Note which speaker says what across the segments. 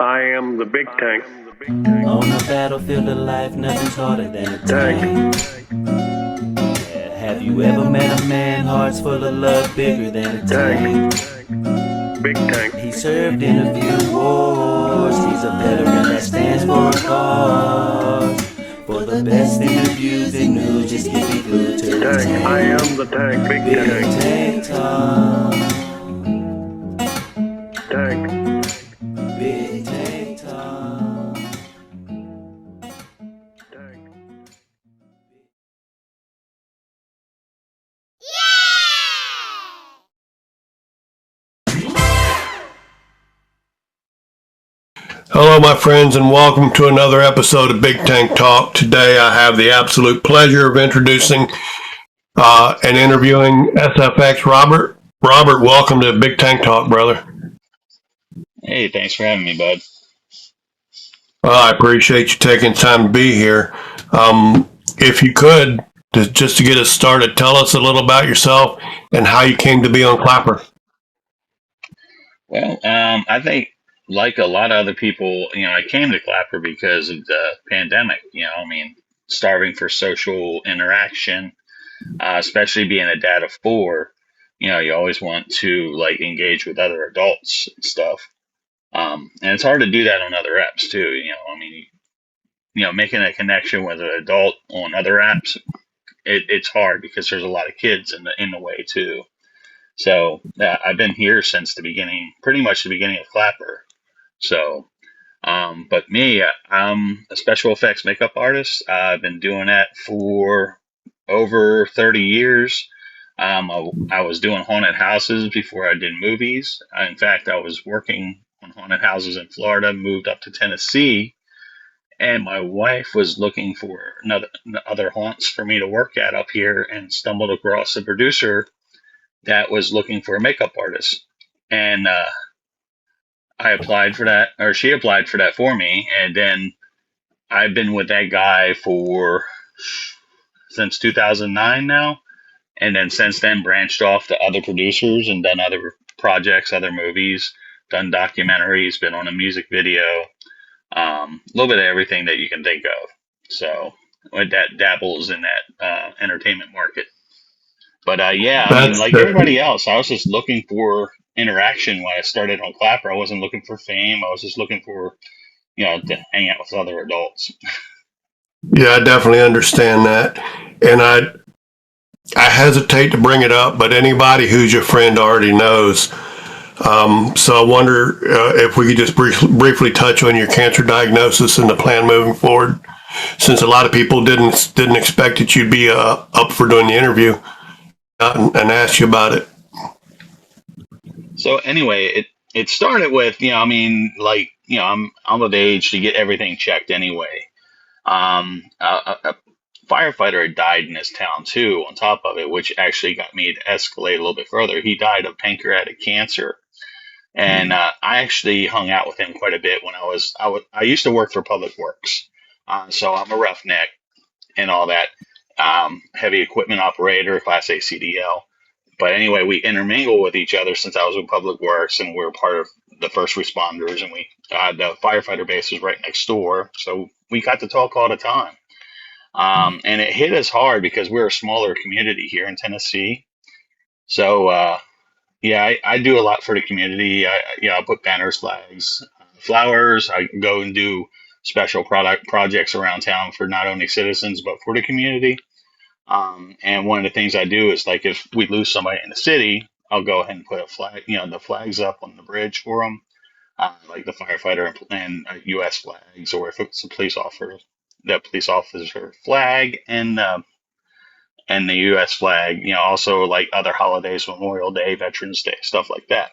Speaker 1: I am the big tank.
Speaker 2: On the battlefield of life, nothing's harder than a tank. Yeah, have you ever met a man, hearts full of love, bigger than a tank?
Speaker 1: Big tank.
Speaker 2: He served in a few wars. He's a veteran that stands for a cause. For the best interviews and news, just keep it glued to the tank.
Speaker 1: I am the tank. Big
Speaker 2: BigTank Talk.
Speaker 1: Tank.
Speaker 2: BigTank Talk.
Speaker 3: Hello, my friends, and welcome to another episode of BigTank Talk. Today, I have the absolute pleasure of introducing and interviewing SfxRobert. Robert, welcome to BigTank Talk, brother.
Speaker 4: Hey, thanks for having me, bud.
Speaker 3: Well, I appreciate you taking time to be here. If you could, just to get us started, tell us a little about yourself and how you came to be on Clapper.
Speaker 4: Well, I think like a lot of other people, I came to Clapper because of the pandemic. Starving for social interaction, especially being a dad of four. You always want to engage with other adults and stuff. And it's hard to do that on other apps too. Making a connection with an adult on other apps, it's hard because there's a lot of kids in the way too. So I've been here since the beginning, pretty much the beginning of Clapper. So, but me, I'm a special effects makeup artist. I've been doing that for over 30 years. I was doing haunted houses before I did movies. In fact, I was working on haunted houses in Florida, moved up to Tennessee, and my wife was looking for other haunts for me to work at up here and stumbled across a producer that was looking for a makeup artist. And I applied for that, or she applied for that for me. And then I've been with that guy since 2009 now. And then since then branched off to other producers and done other projects, other movies, done documentaries, been on a music video, a little bit of everything that you can think of. So that dabbles in that entertainment market. But like everybody else, I was just looking for interaction when I started on Clapper. I wasn't looking for fame. I was just looking for, to hang out with other adults.
Speaker 3: Yeah, I definitely understand that. And I hesitate to bring it up, but anybody who's your friend already knows. So I wonder if we could just briefly touch on your cancer diagnosis and the plan moving forward, since a lot of people didn't expect that you'd be up for doing the interview and ask you about it.
Speaker 4: So anyway, it started with, I'm of age to get everything checked anyway. A firefighter had died in this town too, on top of it, which actually got me to escalate a little bit further. He died of pancreatic cancer. And I actually hung out with him quite a bit when I used to work for Public Works. So I'm a roughneck and all that, heavy equipment operator, Class A CDL. But anyway, we intermingle with each other since I was in Public Works, and we were part of the first responders, and the firefighter base was right next door. So we got to talk all the time. And it hit us hard because we're a smaller community here in Tennessee. So, I do a lot for the community. I put banners, flags, flowers. I go and do special projects around town for not only citizens, but for the community. And one of the things I do is if we lose somebody in the city, I'll go ahead and put a flag, the flags up on the bridge for them, like the firefighter and U.S. flags, or if it's a police officer, the police officer flag and the U.S. flag. Also like other holidays, Memorial Day, Veterans Day, stuff like that.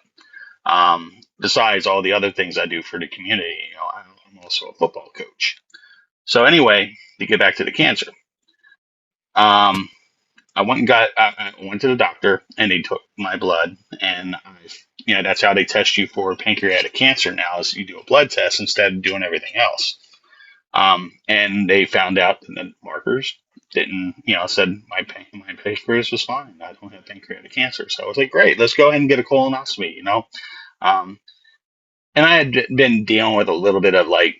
Speaker 4: Besides all the other things I do for the community, I'm also a football coach. So anyway, to get back to the cancer. I went to the doctor and they took my blood, and that's how they test you for pancreatic cancer now, is you do a blood test instead of doing everything else. And they found out that the markers didn't, said my pancreas was fine. I don't have pancreatic cancer. So I was like, great, let's go ahead and get a colonoscopy, and I had been dealing with a little bit of like,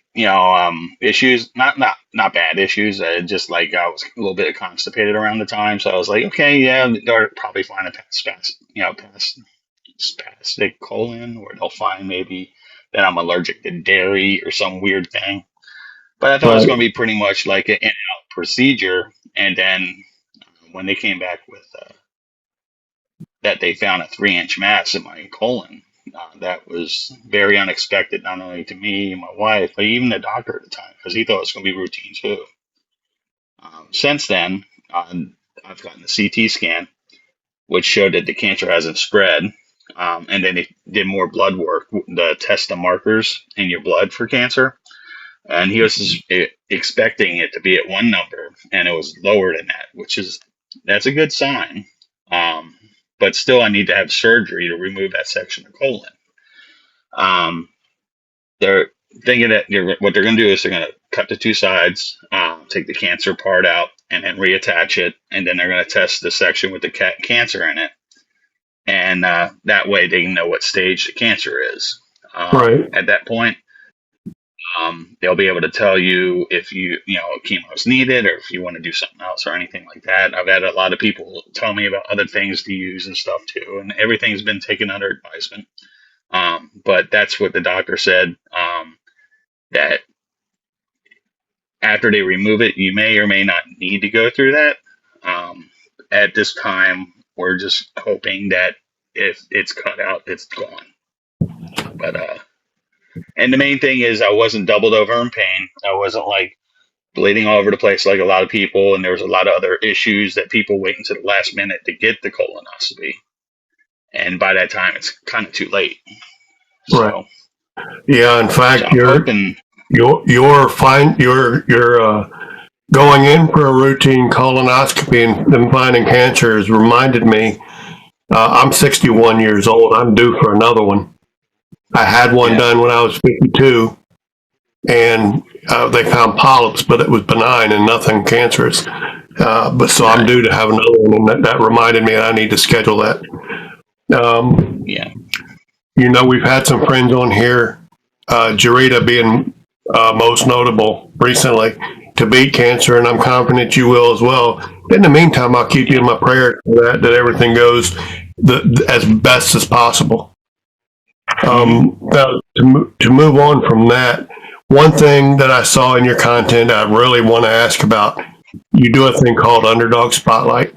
Speaker 4: issues, not bad issues, just like I was a little bit constipated around the time. So I was like, okay, yeah, they're probably find a spastic colon, or they'll find maybe that I'm allergic to dairy or some weird thing. But I thought it was
Speaker 3: Right.
Speaker 4: going to be pretty much like an in-out procedure. And then when they came back with that they found a 3-inch mass in my colon, that was very unexpected, not only to me and my wife, but even the doctor at the time, because he thought it was going to be routine too. Since then, I've gotten a CT scan, which showed that the cancer hasn't spread. And then they did more blood work to test the markers in your blood for cancer. And he was expecting it to be at one number, and it was lower than that, that's a good sign. Um, but still, I need to have surgery to remove that section of colon. Um, they're thinking that what they're going to do is they're going to cut the two sides, take the cancer part out, and then reattach it, and then they're going to test the section with the cancer in it, and that way they can know what stage the cancer is.
Speaker 3: Right.
Speaker 4: At that point, they'll be able to tell you if chemo is needed, or if you want to do something else or anything like that. I've had a lot of people tell me about other things to use and stuff too, and everything's been taken under advisement. But that's what the doctor said, that after they remove it, you may or may not need to go through that. At this time, we're just hoping that if it's cut out, it's gone. But and the main thing is I wasn't doubled over in pain. I wasn't like bleeding all over the place like a lot of people, and there was a lot of other issues that people wait until the last minute to get the colonoscopy, and by that time it's kind of too late.
Speaker 3: Right.
Speaker 4: So,
Speaker 3: Yeah. In fact,
Speaker 4: I'm hoping.
Speaker 3: you're fine. You're going in for a routine colonoscopy and then finding cancer has reminded me. I'm 61 years old. I'm due for another one. I had one
Speaker 4: Yeah,
Speaker 3: done when I was 52, and they found polyps, but it was benign and nothing cancerous. But so I'm
Speaker 4: right.
Speaker 3: due to have another one, and that reminded me I need to schedule that. Um,
Speaker 4: Yeah,
Speaker 3: we've had some friends on here, Jarita being most notable recently, to beat cancer, and I'm confident you will as well. In the meantime, I'll keep you
Speaker 4: yeah,
Speaker 3: in my prayer that everything goes as best as possible.
Speaker 4: hmm
Speaker 3: Now, to move on from that, one thing that I saw in your content I really want to ask about, you do a thing called Underdog Spotlight.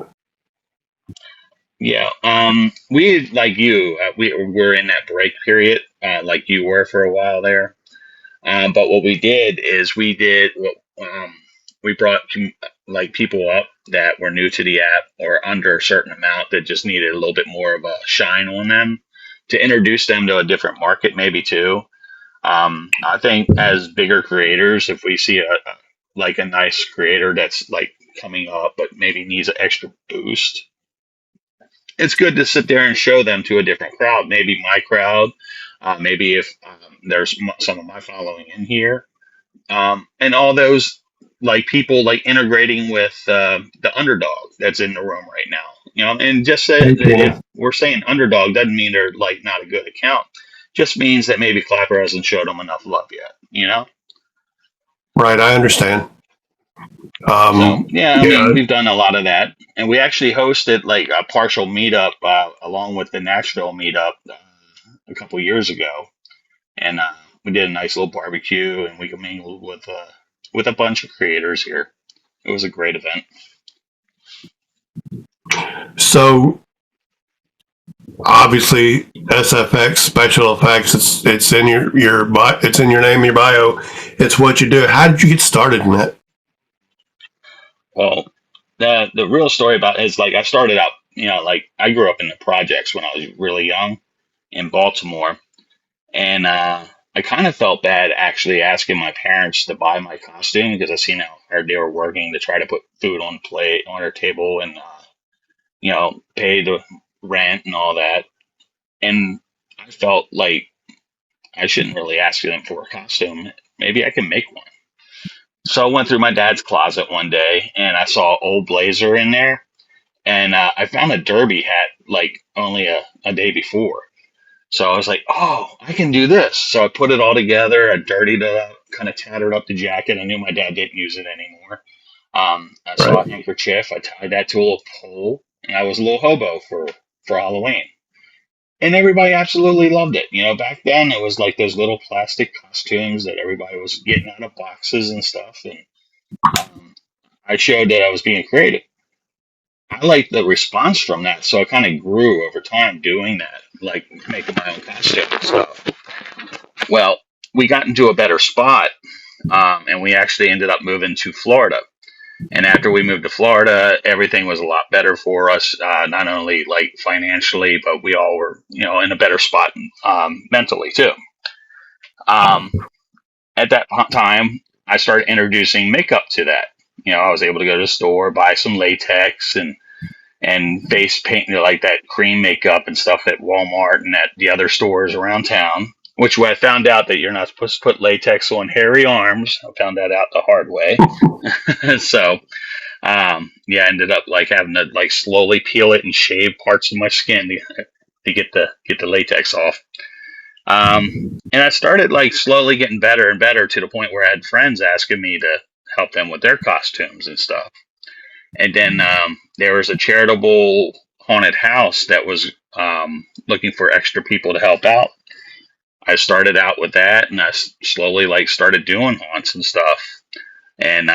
Speaker 4: yeah. We like you. We're in that break period, like you were for a while there. But what we did is we brought like people up that were new to the app or under a certain amount that just needed a little bit more of a shine on them, to introduce them to a different market, maybe too. I think as bigger creators, if we see like a nice creator that's like coming up but maybe needs an extra boost, it's good to sit there and show them to a different crowd. Maybe my crowd, maybe if there's some of my following in here, and all those like people like integrating with the underdog that's in the room right now. And just say
Speaker 3: Thank
Speaker 4: that if
Speaker 3: you.
Speaker 4: we're saying underdog, doesn't mean they're like not a good account. Just means that maybe Clapper hasn't showed them enough love yet.
Speaker 3: Right, I understand.
Speaker 4: So yeah, I
Speaker 3: Yeah,
Speaker 4: mean, we've done a lot of that, and we actually hosted like a partial meetup along with the Nashville meetup a couple years ago, and we did a nice little barbecue, and we mingled with a bunch of creators here. It was a great event.
Speaker 3: so obviously SFX special effects. It's in it's in your name, your bio. It's what you do. How did you get started in that?
Speaker 4: Well, the real story about it is like I started out, like I grew up in the projects when I was really young in Baltimore, and I kind of felt bad actually asking my parents to buy my costume because I seen how hard they were working to try to put food on plate on their table, and pay the rent and all that. And I felt like I shouldn't really ask them for a costume. Maybe I can make one. So I went through my dad's closet one day and I saw an old blazer in there, and I found a derby hat like only a day before. So I was like, oh, I can do this. So I put it all together. I dirtied it up, kind of tattered up the jacket. I knew my dad didn't use it anymore. I saw a
Speaker 3: Right.
Speaker 4: handkerchief. I tied that to a little pole, and I was a little hobo for Halloween. And everybody absolutely loved it. Back then it was like those little plastic costumes that everybody was getting out of boxes and stuff. And um, I showed that I was being creative. I liked the response from that, so I kind of grew over time doing that, like making my own costume and stuff. Well, we got into a better spot, and we actually ended up moving to Florida. And after we moved to Florida, everything was a lot better for us, not only like financially, but we all were, in a better spot mentally too. Um, at that time, I started introducing makeup to that. I was able to go to the store, buy some latex and face paint, like that cream makeup and stuff at Walmart and at the other stores around town. Which I found out that you're not supposed to put latex on hairy arms. I found that out the hard way. So yeah, I ended up like having to like slowly peel it and shave parts of my skin to get the latex off. And I started like slowly getting better and better to the point where I had friends asking me to help them with their costumes and stuff. And then there was a charitable haunted house that was looking for extra people to help out. I started out with that, and I slowly like started doing haunts and stuff. And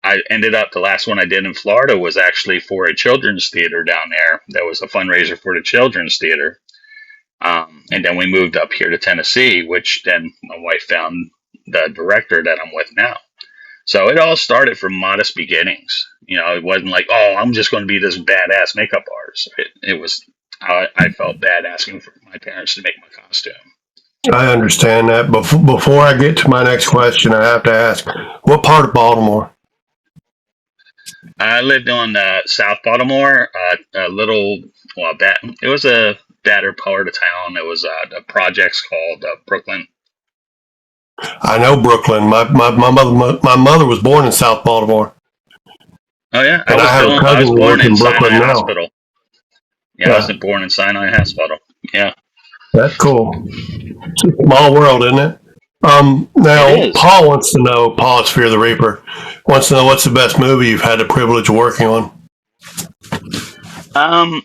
Speaker 4: I ended up, the last one I did in Florida was actually for a children's theater down there. That was a fundraiser for the children's theater. And then we moved up here to Tennessee, which then my wife found the director that I'm with now. So it all started from modest beginnings. It wasn't like, oh, I'm just going to be this badass makeup artist. It was, I felt bad asking for my parents to make my costume.
Speaker 3: I understand that. Before I get to my next question, I have to ask, what part of Baltimore?
Speaker 4: I lived on South Baltimore, a little, well, it was a better part of town. It was the projects called Brooklyn.
Speaker 3: I know Brooklyn. My mother was born in South Baltimore,
Speaker 4: Oh yeah,
Speaker 3: and I have a
Speaker 4: I
Speaker 3: cousin
Speaker 4: was
Speaker 3: who
Speaker 4: born
Speaker 3: lives
Speaker 4: in
Speaker 3: in Brooklyn
Speaker 4: Sinai
Speaker 3: now.
Speaker 4: Hospital. Yeah, I was
Speaker 3: Yeah,
Speaker 4: born in Sinai Hospital. Yeah,
Speaker 3: that's cool. It's a small world, isn't it?
Speaker 4: it
Speaker 3: Now,
Speaker 4: is.
Speaker 3: Paul is Fear the Reaper, wants to know what's the best movie you've had the privilege of working on.
Speaker 4: Um,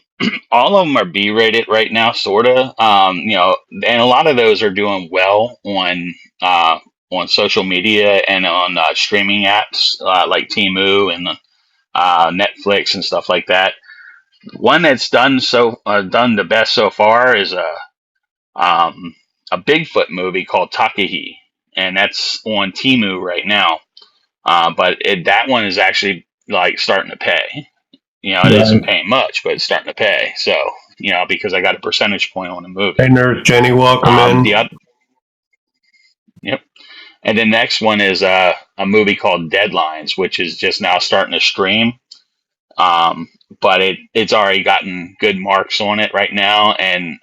Speaker 4: all of them are B-rated right now, sorta. And a lot of those are doing well on social media and on streaming apps like Temu and Netflix and stuff like that. One that's done the best so far is um, a Bigfoot movie called Takahi, and that's on Temu right now. But that one is actually like starting to pay. It isn't
Speaker 3: Right.
Speaker 4: paying much, but it's starting to pay. So, because I got a percentage point on the
Speaker 3: Hey,
Speaker 4: movie.
Speaker 3: Nurse Jenny, welcome
Speaker 4: The
Speaker 3: in.
Speaker 4: other, yep. And the next one is a movie called Deadlines, which is just now starting to stream. Um, but it's already gotten good marks on it right now, and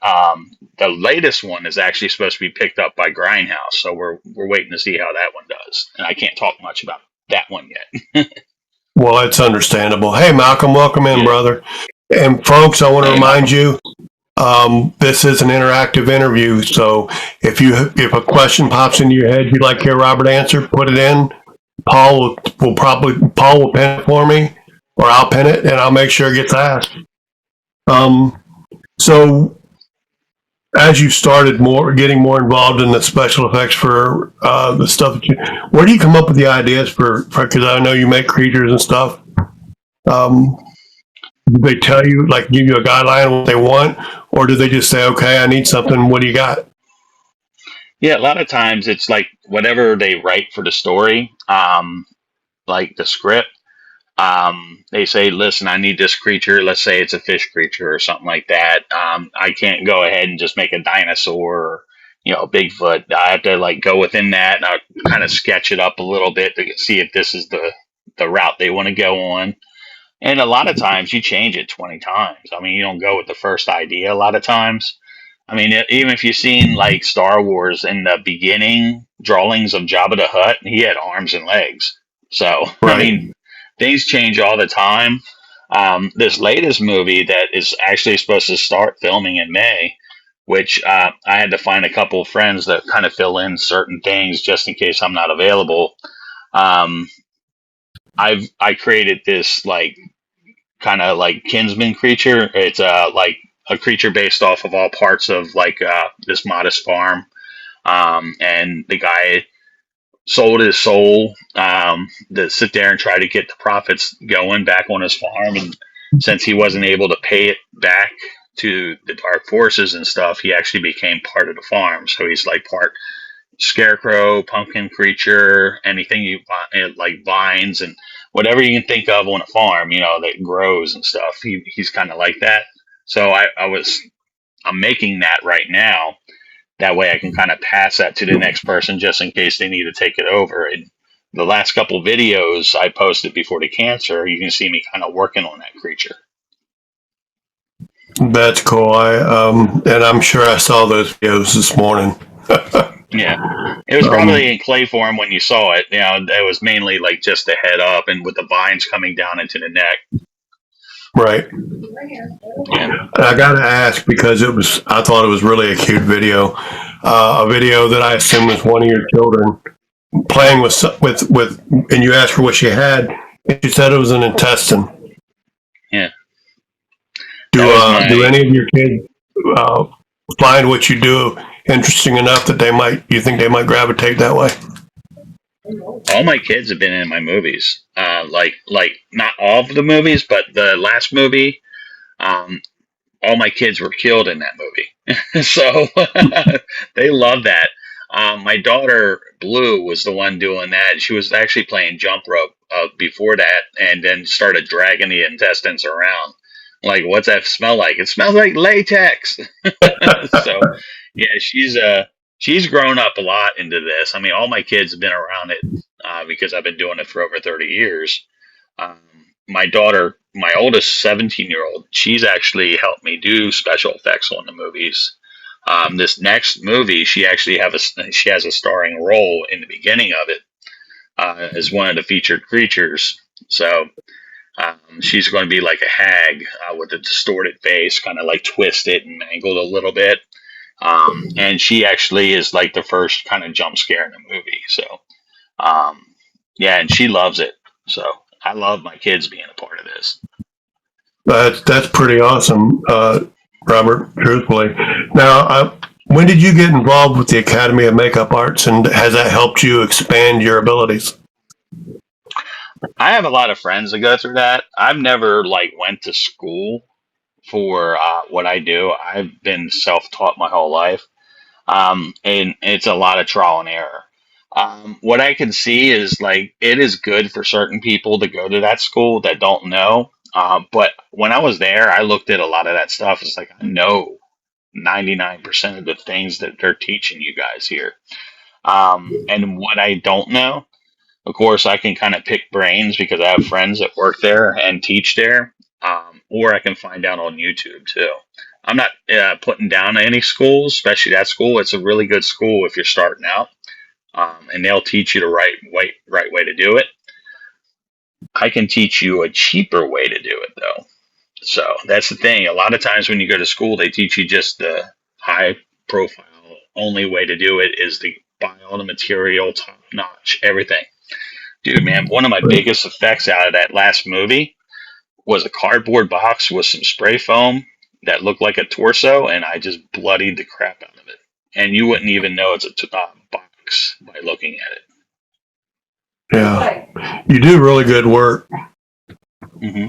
Speaker 4: the latest one is actually supposed to be picked up by Grindhouse. So we're waiting to see how that one does. And I can't talk much about that one yet.
Speaker 3: Well, it's understandable. Hey, Malcolm, welcome in,
Speaker 4: Yeah.
Speaker 3: brother. And folks, I want to
Speaker 4: Hey,
Speaker 3: remind
Speaker 4: Malcolm.
Speaker 3: you, this is an interactive interview. So if a question pops into your head you'd like to hear Robert answer, put it in. Paul will pen it for me, or I'll pen it, and I'll make sure it gets asked. So as you started getting more involved in the special effects for the stuff where do you come up with the ideas for? Because I know you make creatures and stuff. Um, do they tell you, like, give you a guideline of what they want, or do they just say, okay, I need something, what do you got?
Speaker 4: Yeah, a lot of times it's like whatever they write for the story, like the script. They say, listen, I need this creature. Let's say it's a fish creature or something like that. I can't go ahead and just make a dinosaur or, Bigfoot. I have to like go within that and I kind of sketch it up a little bit to see if this is the route they want to go on. And a lot of times you change it 20 times. I mean, you don't go with the first idea a lot of times. I mean, even if you've seen like Star Wars in the beginning drawings of Jabba the Hutt, he had arms and legs. So, I
Speaker 3: Right.
Speaker 4: mean, things change all the time. This latest movie that is actually supposed to start filming in May, which I had to find a couple of friends that kind of fill in certain things just in case I'm not available. Um, I created this like kind of like kinsman creature. It's like a creature based off of all parts of like this modest farm. And the guy sold his soul to sit there and try to get the profits going back on his farm. And since he wasn't able to pay it back to the dark forces and stuff, he actually became part of the farm. So he's like part scarecrow, pumpkin creature, anything you like vines and whatever you can think of on a farm, that grows and stuff. He's kind of like that. So I'm making that right now. That way I can kind of pass that to the next person just in case they need to take it over. And the last couple videos I posted before the cancer, you can see me kind of working on that creature.
Speaker 3: That's cool. And I'm sure I saw those videos this morning.
Speaker 4: Yeah, it was probably in clay form when you saw it. It was mainly like just the head up and with the vines coming down into the neck.
Speaker 3: Right.
Speaker 4: Yeah.
Speaker 3: I got to ask because I thought it was really a cute video, a video that I assume was one of your children playing with, and you asked her what she had, and she said it was an intestine.
Speaker 4: Yeah.
Speaker 3: Do any of your kids find what you do interesting enough that you think they might gravitate that way?
Speaker 4: All my kids have been in my movies. Like not all of the movies, but the last movie, all my kids were killed in that movie. So they love that. My daughter Blue was the one doing that. She was actually playing jump rope before that, and then started dragging the intestines around. Like, what's that smell like? It smells like latex. So yeah, she's grown up a lot into this. I mean, all my kids have been around it because I've been doing it for over 30 years. My daughter, my oldest 17-year-old, she's actually helped me do special effects on the movies. This next movie, she has a starring role in the beginning of it as one of the featured creatures. So she's going to be like a hag with a distorted face, kind of like twisted and mangled a little bit. And she actually is like the first kind of jump scare in the movie. So, yeah, and she loves it. So I love my kids being a part of this.
Speaker 3: That's pretty awesome, Robert, truthfully. Now, when did you get involved with the Academy of Makeup Arts, and has that helped you expand your abilities?
Speaker 4: I have a lot of friends that go through that. I've never went to school for what I do. I've been self-taught my whole life, and it's a lot of trial and error. What I can see is it is good for certain people to go to that school that don't know. But when I was there, I looked at a lot of that stuff. It's like I know 99% of the things that they're teaching you guys here. And what I don't know, of course, I can kind of pick brains because I have friends that work there and teach there, or I can find out on YouTube too. I'm not putting down any schools, especially that school. It's a really good school if you're starting out, and they'll teach you the right way to do it. I can teach you a cheaper way to do it, though. So that's the thing. A lot of times when you go to school, they teach you just the high profile. Only way to do it is to buy all the material, top notch, everything. Dude, man, one of my biggest effects out of that last movie was a cardboard box with some spray foam that looked like a torso, and I just bloodied the crap out of it. And you wouldn't even know it's a box by looking at it.
Speaker 3: Yeah, you do really good work.
Speaker 4: Mm-hmm.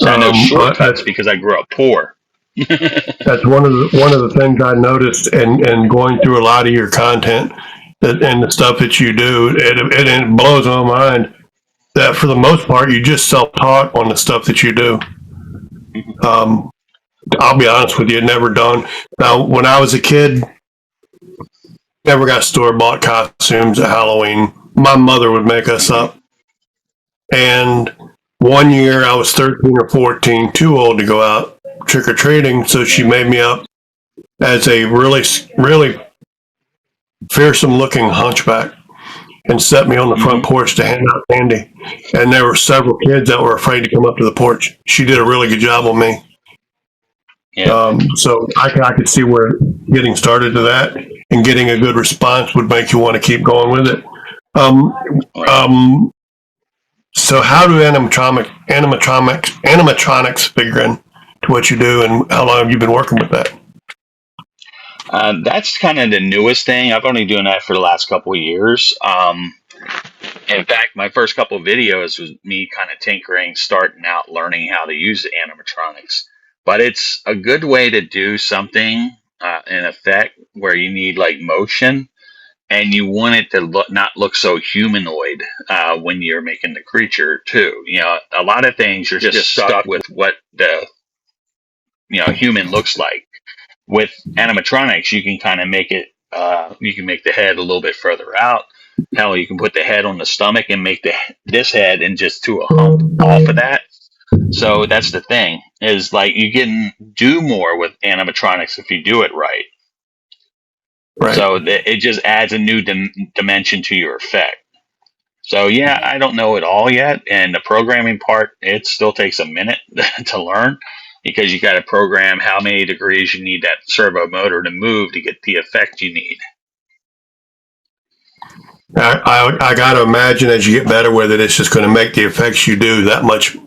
Speaker 4: So I know shortcuts because I grew up poor.
Speaker 3: That's one of the things I noticed and going through a lot of your content and the stuff that you do. It blows my mind that for the most part you just self-taught on the stuff that you do. I'll be honest with you, never done. Now, when I was a kid, never got store-bought costumes at Halloween. My mother would make us up. And one year I was 13 or 14, too old to go out trick-or-treating, so she made me up as a really, really fearsome-looking hunchback and set me on the front porch to hand out candy. And there were several kids that were afraid to come up to the porch. She did a really good job on me.
Speaker 4: Yeah.
Speaker 3: So I could see where getting started to that and getting a good response would make you want to keep going with it. Um,
Speaker 4: Right.
Speaker 3: um, so how do animatronics figure in to what you do, and how long have you been working with that?
Speaker 4: That's kind of the newest thing. I've only doing that for the last couple of years. In fact, my first couple of videos was me kind of tinkering, starting out, learning how to use animatronics. But it's a good way to do something in effect where you need like motion and you want it to not look so humanoid when you're making the creature too. A lot of things you're just stuck with what the human looks like. With animatronics, you can kind of make it. You can make the head a little bit further out. Hell, you can put the head on the stomach and make this head and just do a hump off of that. So that's the thing is like you can do more with animatronics if you do it right.
Speaker 3: Right.
Speaker 4: So it just adds a new dimension to your effect. So yeah, I don't know it all yet, and the programming part it still takes a minute to learn because you got to program how many degrees you need that servo motor to move to get the effect you need.
Speaker 3: I got to imagine as you get better with it, it's just going to make the effects you do that much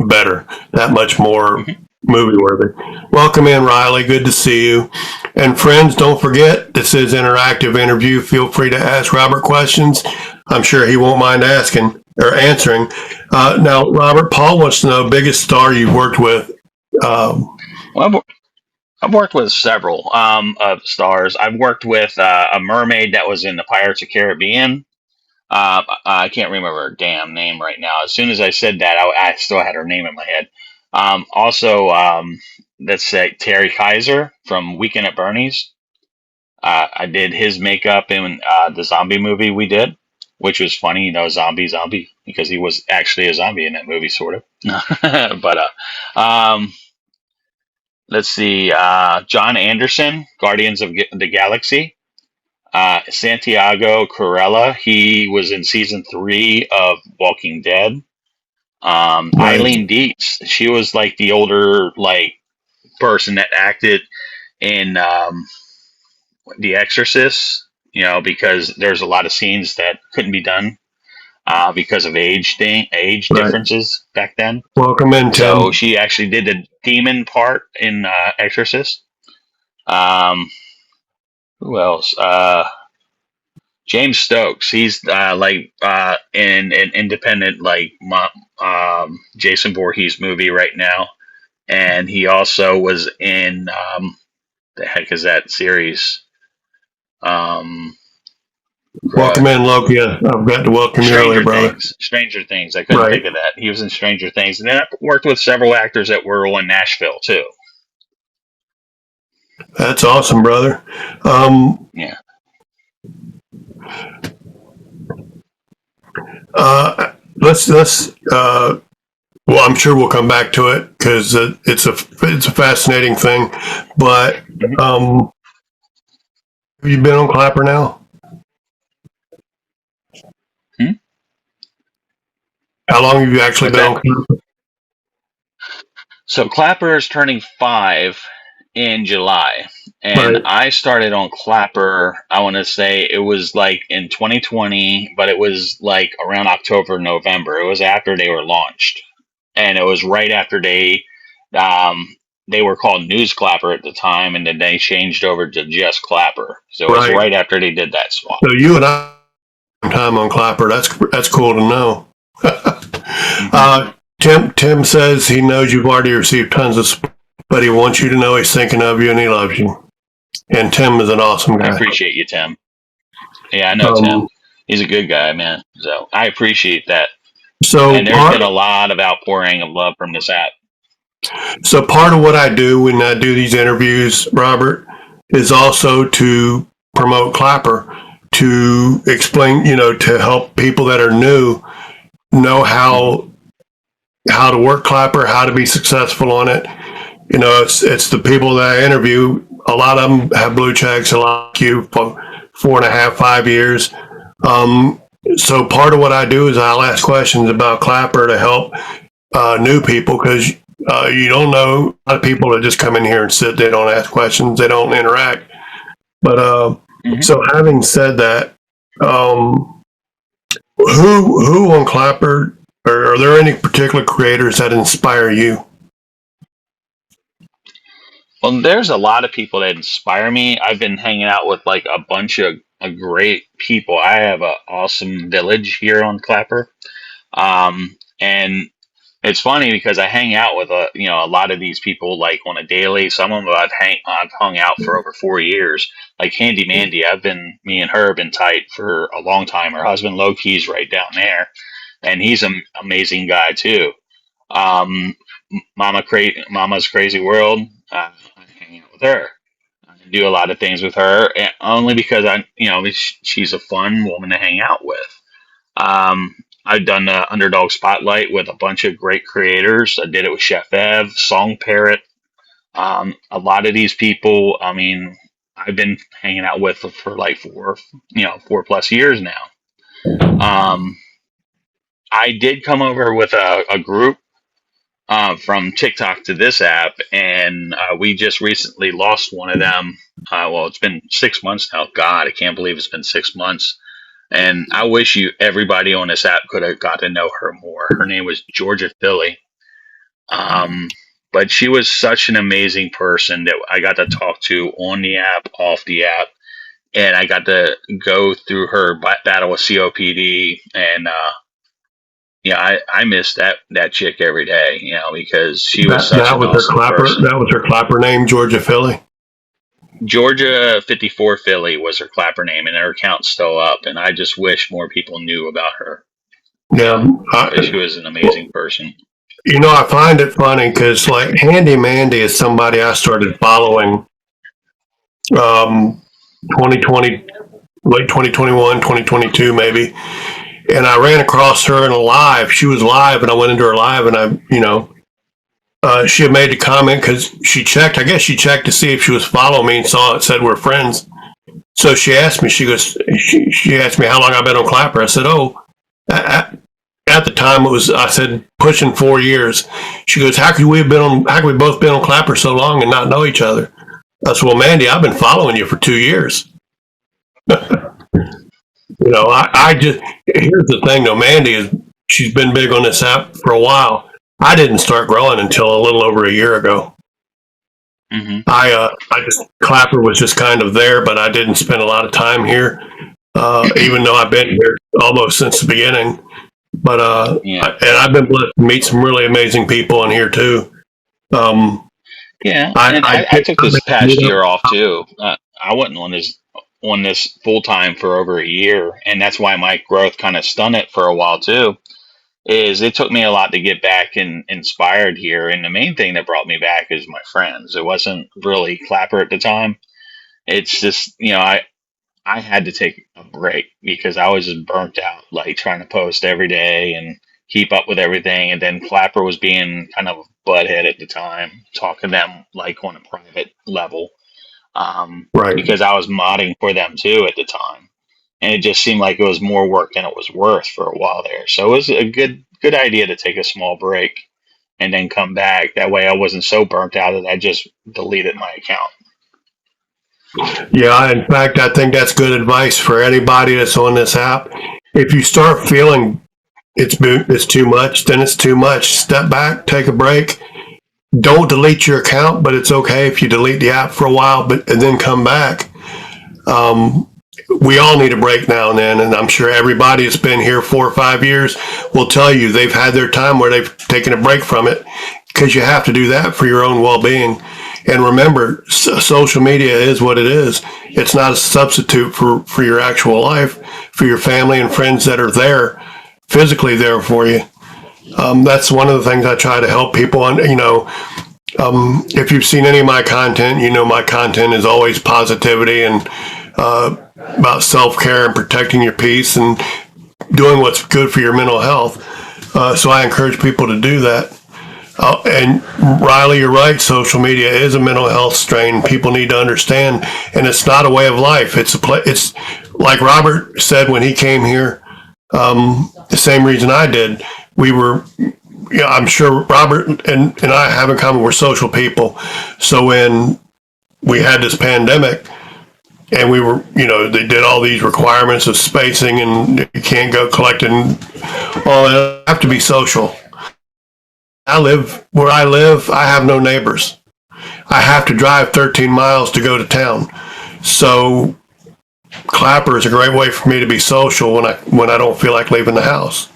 Speaker 3: better, that much more movie worthy. Welcome in, Riley. Good to see you. And friends, don't forget, this is interactive interview. Feel free to ask Robert questions. I'm sure he won't mind asking or answering. Now, Robert, Paul wants to know biggest star you've worked with.
Speaker 4: Well, I've worked with several of stars. I've worked with a mermaid that was in the Pirates of the Caribbean. I can't remember her damn name right now. As soon as I said that, I still had her name in my head. Also, let's say Terry Kaiser from Weekend at Bernie's. I did his makeup in the zombie movie we did, which was funny, zombie, because he was actually a zombie in that movie, sort of. But let's see, John Anderson, Guardians of the Galaxy. Santiago Corella, he was in season 3 of Walking Dead.
Speaker 3: Right.
Speaker 4: Eileen Dietz, she was like the older like person that acted in The Exorcist. Because there's a lot of scenes that couldn't be done because of age
Speaker 3: Right.
Speaker 4: differences back then.
Speaker 3: Welcome in, Tim.
Speaker 4: So she actually did the demon part in Exorcist. Who else? James Stokes. He's in an independent Jason Voorhees movie right now, and he also was in the heck is that series?
Speaker 3: Welcome in, Loki. I've got to welcome you earlier, brother.
Speaker 4: Stranger Things. I couldn't think of that. He was in Stranger Things, and then I worked with several actors that were in Nashville too.
Speaker 3: That's awesome, brother.
Speaker 4: Yeah.
Speaker 3: Let's well, I'm sure we'll come back to it because it's a fascinating thing. But have you been on Clapper now? How long have you actually been on Clapper?
Speaker 4: So Clapper is turning 5 in July, and
Speaker 3: Right.
Speaker 4: I started on Clapper. I want to say it was like in 2020, but it was like around October, November. It was after they were launched, and it was right after they were called News Clapper at the time, and then they changed over to just Clapper. So it was right after they did that swap.
Speaker 3: So you and I time on Clapper. That's cool to know. Tim says he knows you've already received tons of support, but he wants you to know he's thinking of you and he loves you. And Tim is an awesome guy.
Speaker 4: I appreciate you, Tim. Yeah, I know Tim. He's a good guy, man. So I appreciate that. And there's been a lot of outpouring of love from this app.
Speaker 3: So part of what I do when I do these interviews, Robert, is also to promote Clapper, to explain, to help people that are new know how to work Clapper, how to be successful on it. It's the people that I interview. A lot of them have blue checks, a lot like you, for 4.5, 5 years. So part of what I do is I'll ask questions about Clapper to help new people, because You don't know. A lot of people that just come in here and sit. They don't ask questions. They don't interact. But
Speaker 4: Mhm.
Speaker 3: so having said that, who on Clapper, or are there any particular creators that inspire you?
Speaker 4: Well, there's a lot of people that inspire me. I've been hanging out with like a bunch of great people. I have an awesome village here on Clapper. And it's funny because I hang out with a lot of these people like on a daily. Some of them I've hung out for over 4 years. Like Handy Mandy, me and her have been tight for a long time. Her husband Loki's right down there, and he's an amazing guy too. Um, Mama's Crazy World. I hang out with her. I do a lot of things with her, only because she's a fun woman to hang out with. Um, I've done the Underdog Spotlight with a bunch of great creators. I did it with Chef Ev, Song Parrot. A lot of these people, I mean, I've been hanging out with for like 4+ years now. Um, I did come over with a group from TikTok to this app, and we just recently lost one of them. Well, it's been 6 months now. God, I can't believe it's been 6 months. And I wish everybody on this app could have got to know her more. Her name was Georgia Philly. Um, but she was such an amazing person that I got to talk to on the app, off the app, and I got to go through her battle with COPD. And yeah, I miss that chick every day, because she was such
Speaker 3: That
Speaker 4: an
Speaker 3: was her
Speaker 4: awesome
Speaker 3: Clapper.
Speaker 4: person.
Speaker 3: That was her Clapper name, Georgia Philly.
Speaker 4: Georgia 54 Philly was her Clapper name, and her account's still up. And I just wish more people knew about her,
Speaker 3: Yeah,
Speaker 4: because she was an amazing person.
Speaker 3: I find it funny because like Handy Mandy is somebody I started following 2020, late 2021, 2022 maybe. And I ran across her in a live. She was live, and I went into her live, and she had made a comment because she checked. I guess she checked to see if she was following me and saw it said we're friends. So she asked me. She asked me how long I've been on Clapper. I said, oh, at the time it was. I said pushing 4 years. She goes, how could we both been on Clapper so long and not know each other? I said, well, Mandy, I've been following you for 2 years. I just, here's the thing though, she's been big on this app for a while. I didn't start growing until a little over a year ago.
Speaker 4: Hmm.
Speaker 3: I just, Clapper was just kind of there, but I didn't spend a lot of time here, even though I've been here almost since the beginning. But,
Speaker 4: Yeah.
Speaker 3: and I've been blessed to meet some really amazing people in here too.
Speaker 4: Yeah, and
Speaker 3: I
Speaker 4: I took this past
Speaker 3: you
Speaker 4: year off too. I wasn't on this full time for over a year, and that's why my growth kind of stunted for a while too. Is it took me a lot to get back and inspired here, and the main thing that brought me back is my friends. It wasn't really Clapper at the time. It's just I had to take a break because I was just burnt out, like trying to post every day and keep up with everything. And then Clapper was being kind of a butthead at the time, talking to them like on a private level,
Speaker 3: right.
Speaker 4: because I was modding for them too at the time, and it just seemed like it was more work than it was worth for a while there. So it was a good idea to take a small break and then come back. That way, I wasn't so burnt out that I just deleted my account.
Speaker 3: Yeah, in fact, I think that's good advice for anybody that's on this app. If you start feeling it's too much, then it's too much. Step back, take a break. Don't delete your account, but it's okay if you delete the app for a while, and then come back. We all need a break now and then, and I'm sure everybody that's been here 4 or 5 years will tell you they've had their time where they've taken a break from it, because you have to do that for your own well-being. And remember, social media is what it is. It's not a substitute for your actual life, for your family and friends that are there, physically there for you. That's one of the things I try to help people on. If you've seen any of my content, my content is always positivity and about self-care and protecting your peace and doing what's good for your mental health. So I encourage people to do that. And Riley, you're right. Social media is a mental health strain. People need to understand, and it's not a way of life. It's like Robert said when he came here. The same reason I did. We were yeah, I'm sure Robert and I have in common, we're social people. So when we had this pandemic and we were, they did all these requirements of spacing and you can't go collecting all that, have to be social. Where I live, I have no neighbors. I have to drive 13 miles to go to town. So Clapper is a great way for me to be social when I don't feel like leaving the house.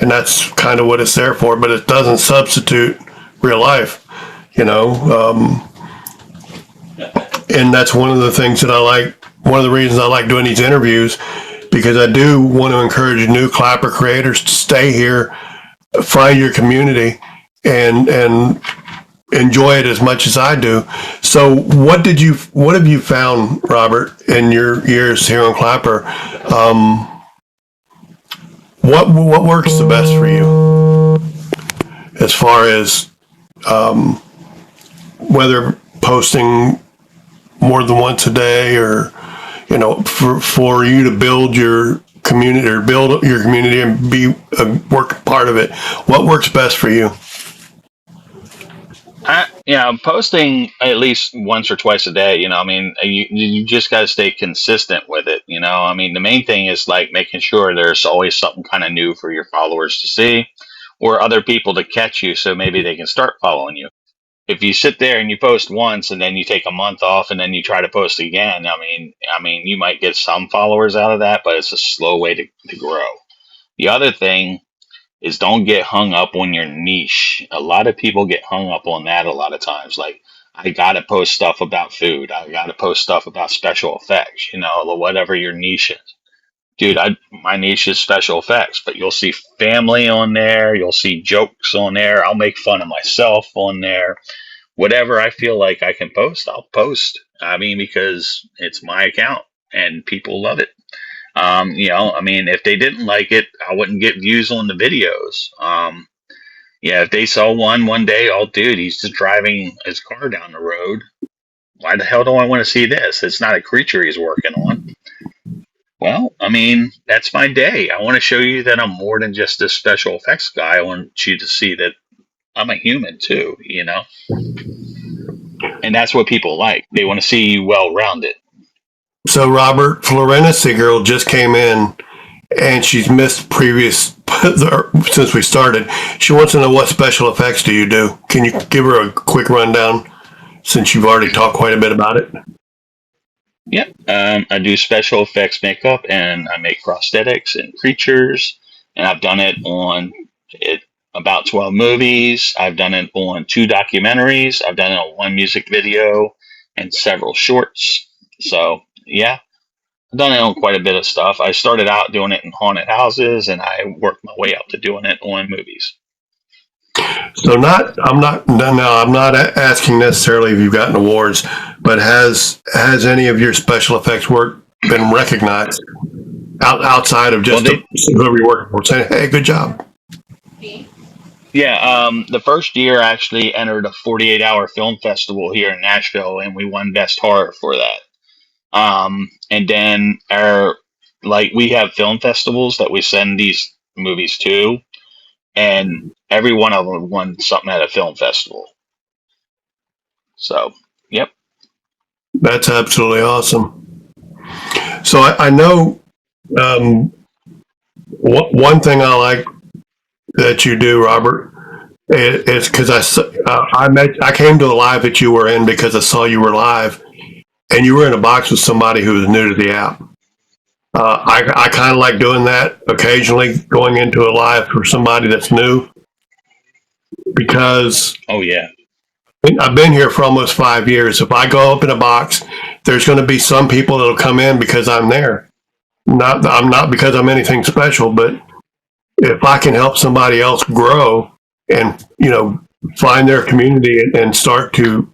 Speaker 3: And that's kind of what it's there for, but it doesn't substitute real life, you know. And that's one of the things that I like, one of the reasons I like doing these interviews, because I do want to encourage new Clapper creators to stay here, find your community, and enjoy it as much as I do. So what have you found, Robert, in your years here on Clapper? What works the best for you as far as whether posting more than once a day, or for you to build your community and be a work part of it? What works best for you?
Speaker 4: Posting at least once or twice a day. I mean, you just got to stay consistent with it. I mean, the main thing is like making sure there's always something kind of new for your followers to see, or other people to catch you, so maybe they can start following you. If you sit there and you post once and then you take a month off and then you try to post again, I mean, you might get some followers out of that, but it's a slow way to grow. The other thing is, don't get hung up on your niche. A lot of people get hung up on that a lot of times. Like, I gotta post stuff about food. I gotta post stuff about special effects, whatever your niche is. Dude, my niche is special effects, but you'll see family on there. You'll see jokes on there. I'll make fun of myself on there. Whatever I feel like I can post, I'll post. I mean, because it's my account and people love it. I mean, if they didn't like it, I wouldn't get views on the videos. Yeah, if they saw one day, oh, dude, he's just driving his car down the road. Why the hell do I want to see this? It's not a creature he's working on. Well, I mean, that's my day. I want to show you that I'm more than just this special effects guy. I want you to see that I'm a human too, And that's what people like. They want to see you well-rounded.
Speaker 3: So, Robert, Florency Girl just came in, and she's missed previous since we started. She wants to know, what special effects do you do? Can you give her a quick rundown, since you've already talked quite a bit about it?
Speaker 4: Yep. I do special effects makeup, and I make prosthetics and creatures, and I've done it on about 12 movies. I've done it on 2 documentaries. I've done it on 1 music video and several shorts. So, yeah, I've done it on quite a bit of stuff. I started out doing it in haunted houses, and I worked my way up to doing it on movies.
Speaker 3: So, I'm not asking necessarily if you've gotten awards, but has any of your special effects work been recognized outside of just whoever you're working for saying, "Hey, good job"?
Speaker 4: Yeah, the first year I actually entered a 48-hour film festival here in Nashville, and we won Best Horror for that. And then we have film festivals that we send these movies to, and every one of them won something at a film festival. So, yep.
Speaker 3: That's absolutely awesome. So I know one thing I like that you do, Robert, is because I came to the live that you were in because I saw you were live, and you were in a box with somebody who was new to the app. I kind of like doing that occasionally, going into a live for somebody that's new, because
Speaker 4: Oh, yeah.
Speaker 3: I've been here for almost 5 years. If I go up in a box, there's going to be some people that'll come in because I'm there. I'm not because I'm anything special, but if I can help somebody else grow and, find their community and start to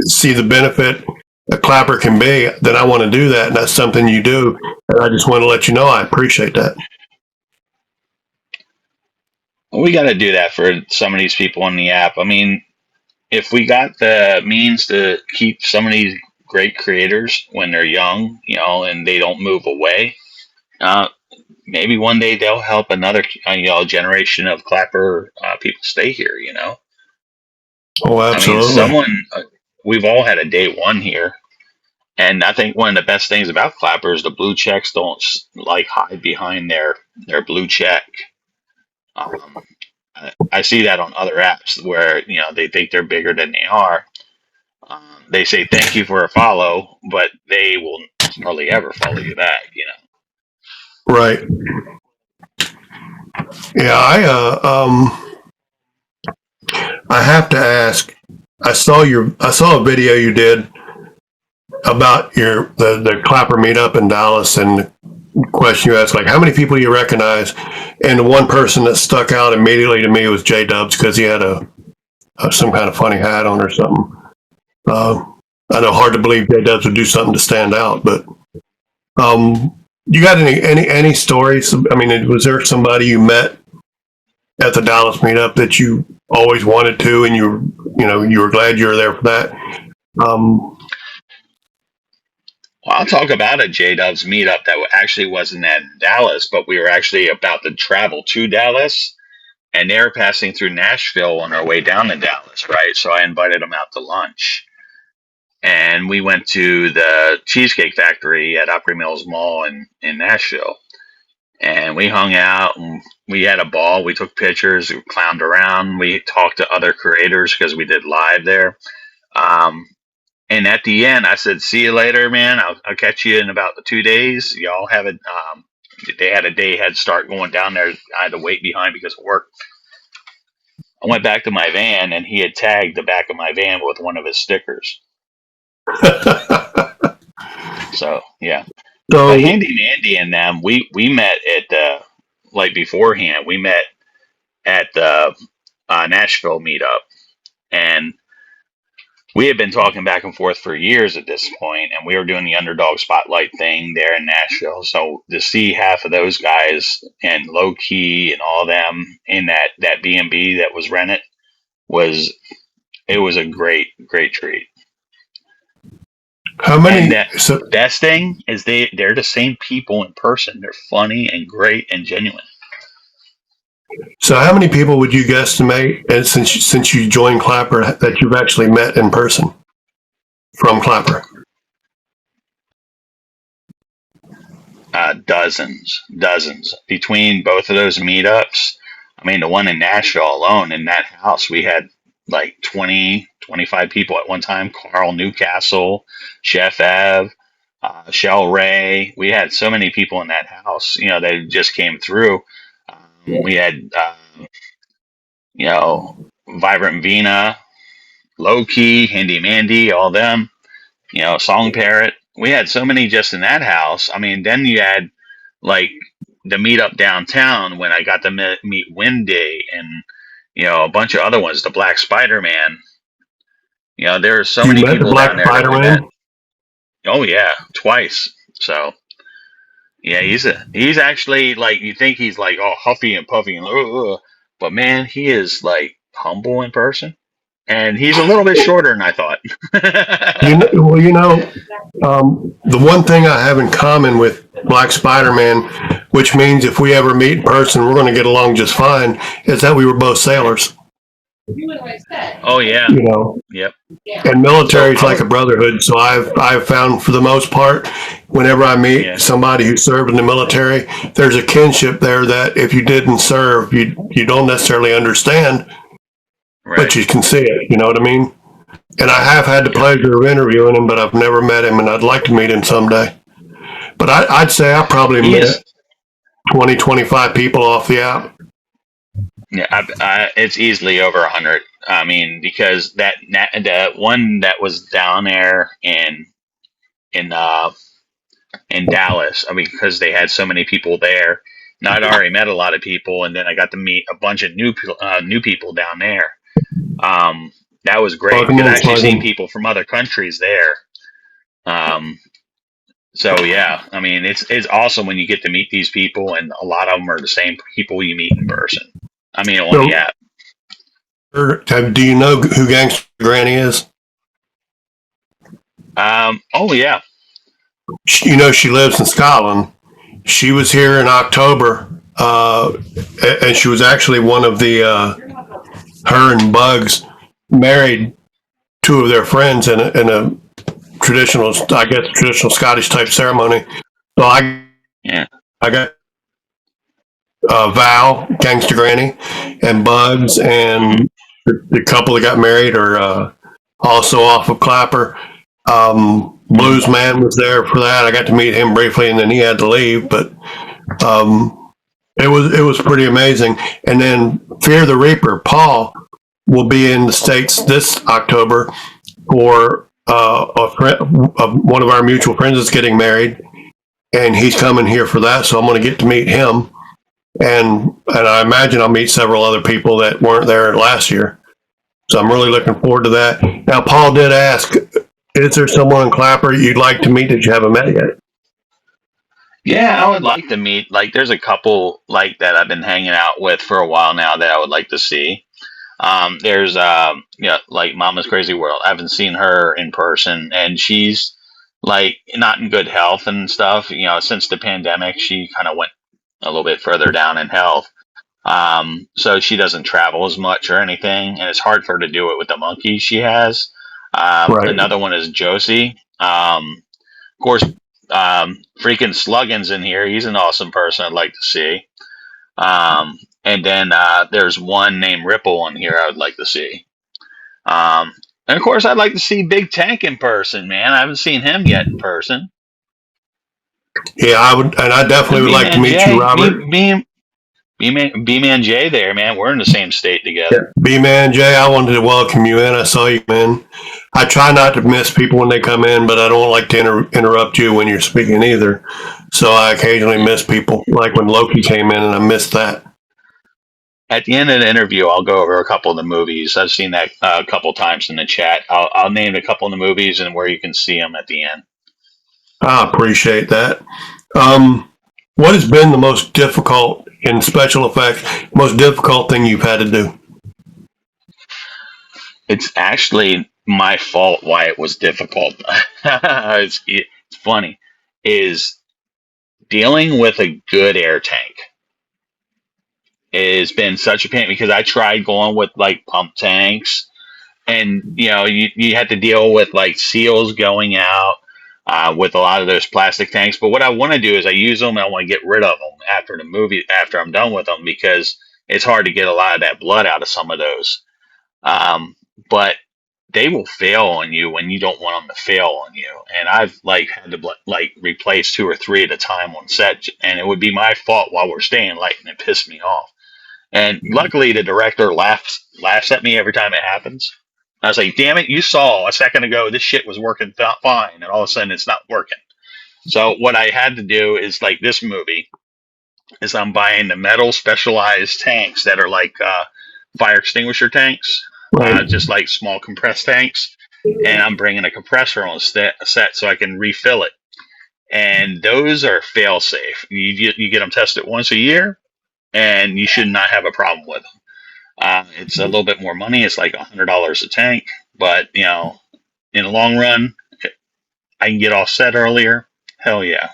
Speaker 3: see the benefit a Clapper can be, then I want to do that. And that's something you do. And I just want to let you know I appreciate that.
Speaker 4: We got to do that for some of these people on the app. I mean, if we got the means to keep some of these great creators when they're young, and they don't move away, maybe one day they'll help another generation of Clapper people stay here.
Speaker 3: Oh,
Speaker 4: I mean,
Speaker 3: absolutely.
Speaker 4: we've all had a day one here. And I think one of the best things about Clapper is the blue checks don't like hide behind their blue check. Um, I see that on other apps where they think they're bigger than they are. They say thank you for a follow, but they will hardly ever follow you back.
Speaker 3: Right. Yeah, I have to ask. I saw a video you did about the Clapper meetup in Dallas, and the question you asked, like, how many people you recognize? And the one person that stuck out immediately to me was J Dubs, because he had some kind of funny hat on or something. Uh, I know, hard to believe J Dubs would do something to stand out, but you got any stories? I mean, was there somebody you met at the Dallas meetup that you always wanted to, and you were glad you were there for that?
Speaker 4: Well, I'll talk about a J Dubs meetup that actually wasn't at Dallas, but we were actually about to travel to Dallas, and they were passing through Nashville on our way down to Dallas, right? So I invited them out to lunch, and we went to the Cheesecake Factory at Opry Mills Mall in Nashville, and we hung out and we had a ball. We took pictures, we clowned around, we talked to other creators because we did live there. Um, and at the end, I said, "See you later, man. I'll catch you in about 2 days. Y'all have it." They had a day head start going down there. I had to wait behind because of work. I went back to my van, and he had tagged the back of my van with one of his stickers. So yeah, but
Speaker 3: So,
Speaker 4: Handy Mandy and them, we met at like beforehand. We met at the Nashville meetup, and we had been talking back and forth for years at this point, and we were doing the underdog spotlight thing there in Nashville. So to see half of those guys and Low Key and all them in that B&B that was rented was a great treat.
Speaker 3: how
Speaker 4: And
Speaker 3: many?
Speaker 4: the best thing is they're the same people in person. They're funny and great and genuine.
Speaker 3: So how many people would you guesstimate, and since you joined Clapper, that you've actually met in person from Clapper?
Speaker 4: Dozens between both of those meetups. I mean, the one in Nashville alone, in that house, we had like 20, 25 people at one time. Carl Newcastle, Chef Ev, Shell Ray. We had so many people in that house, that just came through. We had, Vibrant Vina, Low Key, Handy Mandy, all them, Song Parrot. We had so many just in that house. I mean, then you had like the meetup downtown when I got to meet Windy and a bunch of other ones, the Black Spider Man. There are so
Speaker 3: You
Speaker 4: many
Speaker 3: met the
Speaker 4: people
Speaker 3: Black
Speaker 4: down there that
Speaker 3: Spider
Speaker 4: we met.
Speaker 3: Man?
Speaker 4: Oh yeah, twice. So yeah, he's actually like, you think he's like all huffy and puffy and but man, he is like humble in person, and he's a little bit shorter than I thought.
Speaker 3: Well, the one thing I have in common with Black Spider Man, which means if we ever meet in person, we're going to get along just fine, is that we were both sailors.
Speaker 4: Oh yeah,
Speaker 3: You know,
Speaker 4: yep.
Speaker 3: and military
Speaker 4: So
Speaker 3: is like a brotherhood. So I've found, for the most part, whenever I meet
Speaker 4: yeah,
Speaker 3: somebody who served in the military, there's a kinship there that if you didn't serve, you don't necessarily understand,
Speaker 4: right,
Speaker 3: but you can see it. You know what I mean? And I have had the
Speaker 4: yep.
Speaker 3: pleasure of interviewing him, but I've never met him, and I'd like to meet him someday. But I'd say I probably met
Speaker 4: He's
Speaker 3: 20, 25 people off the app.
Speaker 4: Yeah, it's easily over 100. I mean, because the one that was down there in uh in Dallas. I mean, because they had so many people there. Now I'd already met a lot of people, and then I got to meet a bunch of new people down there. That was great
Speaker 3: Welcome
Speaker 4: because I
Speaker 3: in,
Speaker 4: actually seen
Speaker 3: Sluggan.
Speaker 4: people from other countries there. Um, so yeah, I mean, it's awesome when you get to meet these people, and a lot of them are the same people you meet in person. I mean, on the
Speaker 3: So,
Speaker 4: app.
Speaker 3: do you know who Gangster Granny is?
Speaker 4: Oh yeah.
Speaker 3: She lives in Scotland, She was here in October, and she was actually one of the her and Bugs married two of their friends in a traditional, I guess, traditional Scottish type ceremony. So
Speaker 4: Yeah.
Speaker 3: I got Val, Gangsta Granny, and Bugs,
Speaker 4: Hmm.
Speaker 3: and the couple that got married are also off of Clapper.
Speaker 4: Hmm.
Speaker 3: Blues Man was there for that. I got to meet him briefly, and then he had to leave. But it was pretty amazing. And then Fear the Reaper, Paul will be in the States this October for one of our mutual friends is getting married, and he's coming here for that. So I'm going to get to meet him, and I imagine I'll meet several other people that weren't there last year. So I'm really looking forward to that. Now, Paul did ask, is there someone in Clapper you'd like to meet that you haven't met yet?
Speaker 4: Yeah, I would like to meet. Like, there's a couple like that I've been hanging out with for a while now that I would like to see. There's like Mama's Crazy World. I haven't seen her in person, and she's like not in good health and stuff. Since the pandemic, she kind of went a little bit further down in health. So she doesn't travel as much or anything, and it's hard for her to do it with the monkey she has.
Speaker 3: Right.
Speaker 4: Another one is Josie. Of course, freaking Sluggin's in here. He's an awesome person I'd like to see. And then there's one named Ripple on here I would like to see. And of course, I'd like to see Big Tank in person, man. I haven't seen him yet in person.
Speaker 3: Yeah, I would, and I definitely
Speaker 4: And
Speaker 3: would
Speaker 4: B
Speaker 3: like to
Speaker 4: Man
Speaker 3: meet you,
Speaker 4: J,
Speaker 3: Robert.
Speaker 4: B Man J there, man. We're in the same state
Speaker 3: Yeah.
Speaker 4: together.
Speaker 3: B Man Jay, I wanted to welcome you in. I saw you in. I try not to miss people when they come in, but I don't like to interrupt you when you're speaking either. So I occasionally miss people, like when Loki came in and I missed that.
Speaker 4: At the end of the interview, I'll go over a couple of the movies. I've seen that a couple times in the chat. I'll name a couple of the movies and where you can see them at the end.
Speaker 3: I appreciate that. What has been the most difficult in special effects, most difficult thing you've had to do?
Speaker 4: It's actually my fault why it was difficult. It's funny. Is dealing with a good air tank has been such a pain because I tried going with like pump tanks, and you had to deal with like seals going out with a lot of those plastic tanks. But what I want to do is I use them and I want to get rid of them after the movie, after I'm done with them, because it's hard to get a lot of that blood out of some of those. But they will fail on you when you don't want them to fail on you. And I've like had to like replace two or three at a time on set, and it would be my fault while we're staying late, and it pissed me off. And luckily, the director laughs at me every time it happens. I was like, "Damn it! You saw a second ago this shit was working fine, and all of a sudden it's not working." So what I had to do is like this movie is I'm buying the metal specialized tanks that are like fire extinguisher tanks,
Speaker 3: Right.
Speaker 4: just like small compressed tanks, and I'm bringing a compressor on set so I can refill it. And those are fail safe. You get them tested once a year, and you should not have a problem with them. It's a little bit more money. It's like $100 a tank, but in the long run, I can get off set earlier. Hell yeah,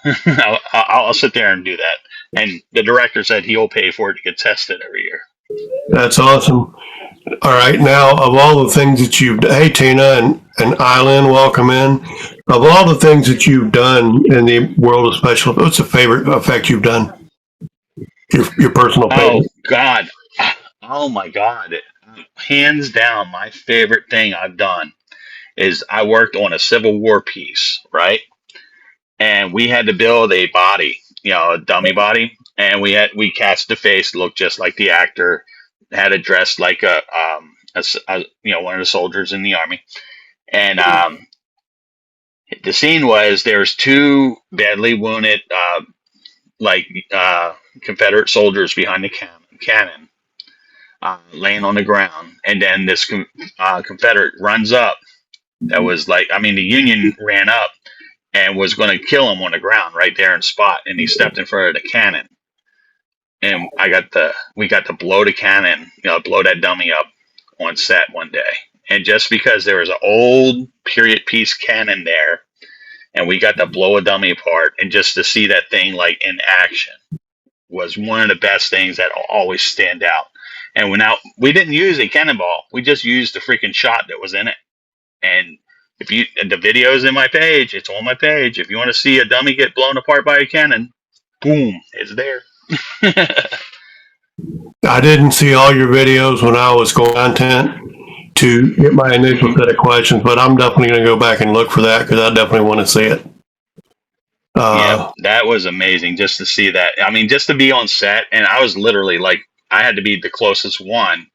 Speaker 4: I'll sit there and do that. And the director said he'll pay for it to get tested every year.
Speaker 3: That's awesome. All right. Now, of all the things that hey, Tina and Eileen, welcome in. Of all the things that you've done in the world of special, what's the favorite effect you've done? Your personal
Speaker 4: Oh
Speaker 3: favorite?
Speaker 4: God, oh my God, hands down, my favorite thing I've done is I worked on a Civil War piece, right? And we had to build a body, a dummy body, and we cast the face to look just like the actor, had it dressed like one of the soldiers in the army, and the scene was there's two badly wounded like Confederate soldiers behind the cannon, laying on the ground, and then this Confederate runs up. That was like, I mean, the Union ran up and was going to kill him on the ground right there in spot, and he stepped in front of the cannon, and we got to blow the cannon, blow that dummy up on set one day, and just because there was an old period piece cannon there, and we got to blow a dummy apart, and just to see that thing like in action was one of the best things that always stand out. And we didn't use a cannonball, we just used the freaking shot that was in it. And if you the video's in my page, it's on my page. If you want to see a dummy get blown apart by a cannon, boom, it's there.
Speaker 3: I didn't see all your videos when I was going content to get my initial set of questions, but I'm definitely going to go back and look for that because I definitely want to see it.
Speaker 4: Yeah, that was amazing just to see that. I mean, just to be on set, and I was literally like, I had to be the closest one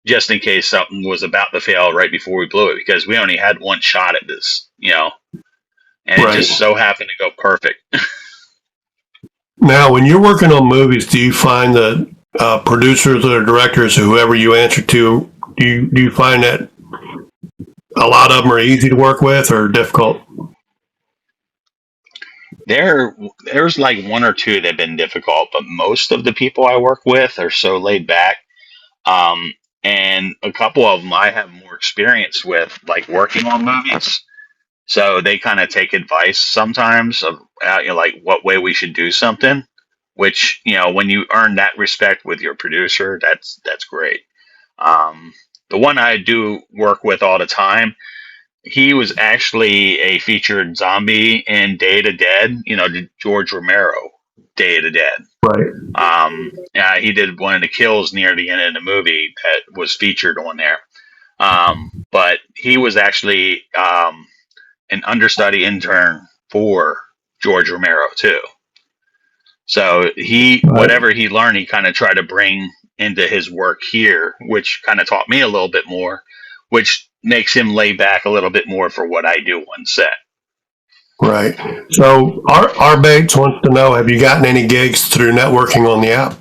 Speaker 4: just in case something was about to fail right before we blew it, because we only had one shot at this, and it just so happened to go perfect.
Speaker 3: Now, when you're working on movies, do you find that producers or directors, or whoever you answer to, do you find that a lot of them are easy to work with or difficult?
Speaker 4: There's like one or two that have been difficult, but most of the people I work with are so laid back. And a couple of them I have more experience with, like working on movies. So they kind of take advice sometimes of like what way we should do something, which, when you earn that respect with your producer, that's great. The one I do work with all the time, he was actually a featured zombie in Day of the Dead, George Romero, Day of the Dead.
Speaker 3: Right.
Speaker 4: Yeah, he did one of the kills near the end of the movie that was featured on there. But he was actually an understudy intern for George Romero too. So whatever he learned, he kind of tried to bring into his work here, which kind of taught me a little bit more, which makes him lay back a little bit more for what I do on set.
Speaker 3: Right. So our Bates wants to know, have you gotten any gigs through networking on the app?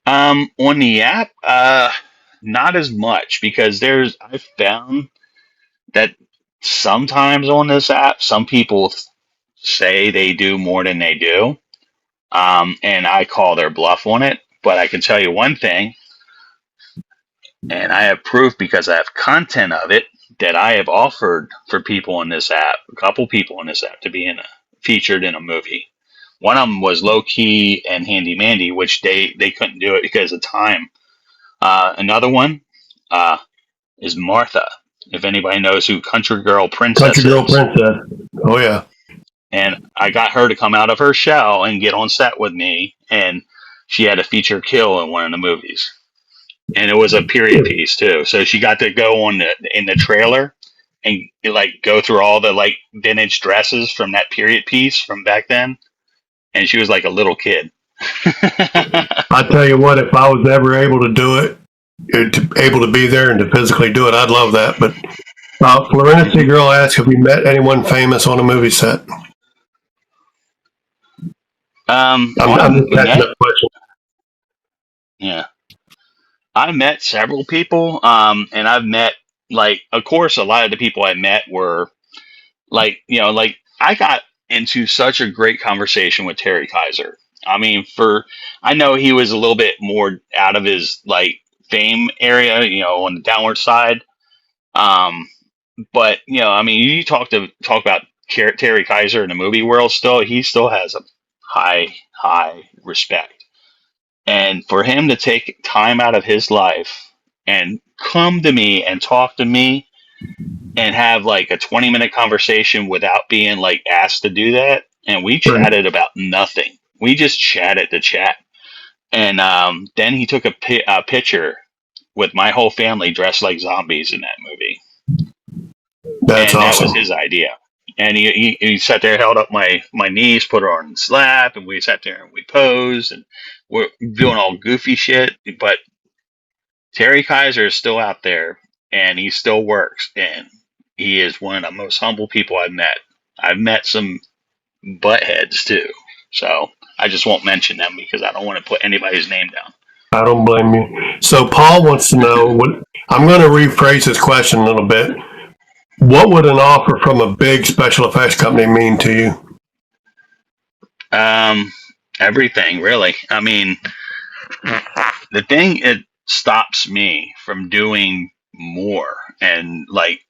Speaker 4: On the app, not as much, because I've found that sometimes on this app, some people say they do more than they do. And I call their bluff on it. But I can tell you one thing, and I have proof because I have content of it, that I have offered for people on this app, a couple people on this app, to be featured in a movie. One of them was Low Key and Handy Mandy, which they couldn't do it because of time. Another one is Martha, if anybody knows who Country Girl Princess is.
Speaker 3: Country Girl Princess. Oh, yeah.
Speaker 4: And I got her to come out of her shell and get on set with me, and she had a feature kill in one of the movies. And it was a period piece too. So she got to go in the trailer and like go through all the like vintage dresses from that period piece from back then. And she was like a little kid.
Speaker 3: I tell you what, if I was ever able to do it, able to be there and to physically do it, I'd love that. But Florency Girl asked, have you met anyone famous on a movie set? I'm just asking that question.
Speaker 4: Yeah. I met several people, and I've met, like, of course, a lot of the people I met were, like, I got into such a great conversation with Terry Kaiser. I mean, I know he was a little bit more out of his, like, fame area, on the downward side. But, I mean, you talk about Terry Kaiser in the movie world he still has a high respect. And for him to take time out of his life and come to me and talk to me and have like a 20-minute conversation without being like asked to do that. And we chatted about nothing. We just chatted to chat. And then he took a picture with my whole family dressed like zombies in that movie.
Speaker 3: That's awesome.
Speaker 4: That was his idea. And he sat there, held up my knees, put her on his lap, and we sat there and we posed, and we're doing all goofy shit. But Terry Kaiser is still out there, and he still works, and he is one of the most humble people I've met. I've met some buttheads too, so I just won't mention them because I don't want to put anybody's name down.
Speaker 3: I don't blame you. So Paul wants to know, I'm going to rephrase his question a little bit. What would an offer from a big special effects company mean to you?
Speaker 4: Everything, really. I mean, the thing it stops me from doing more and like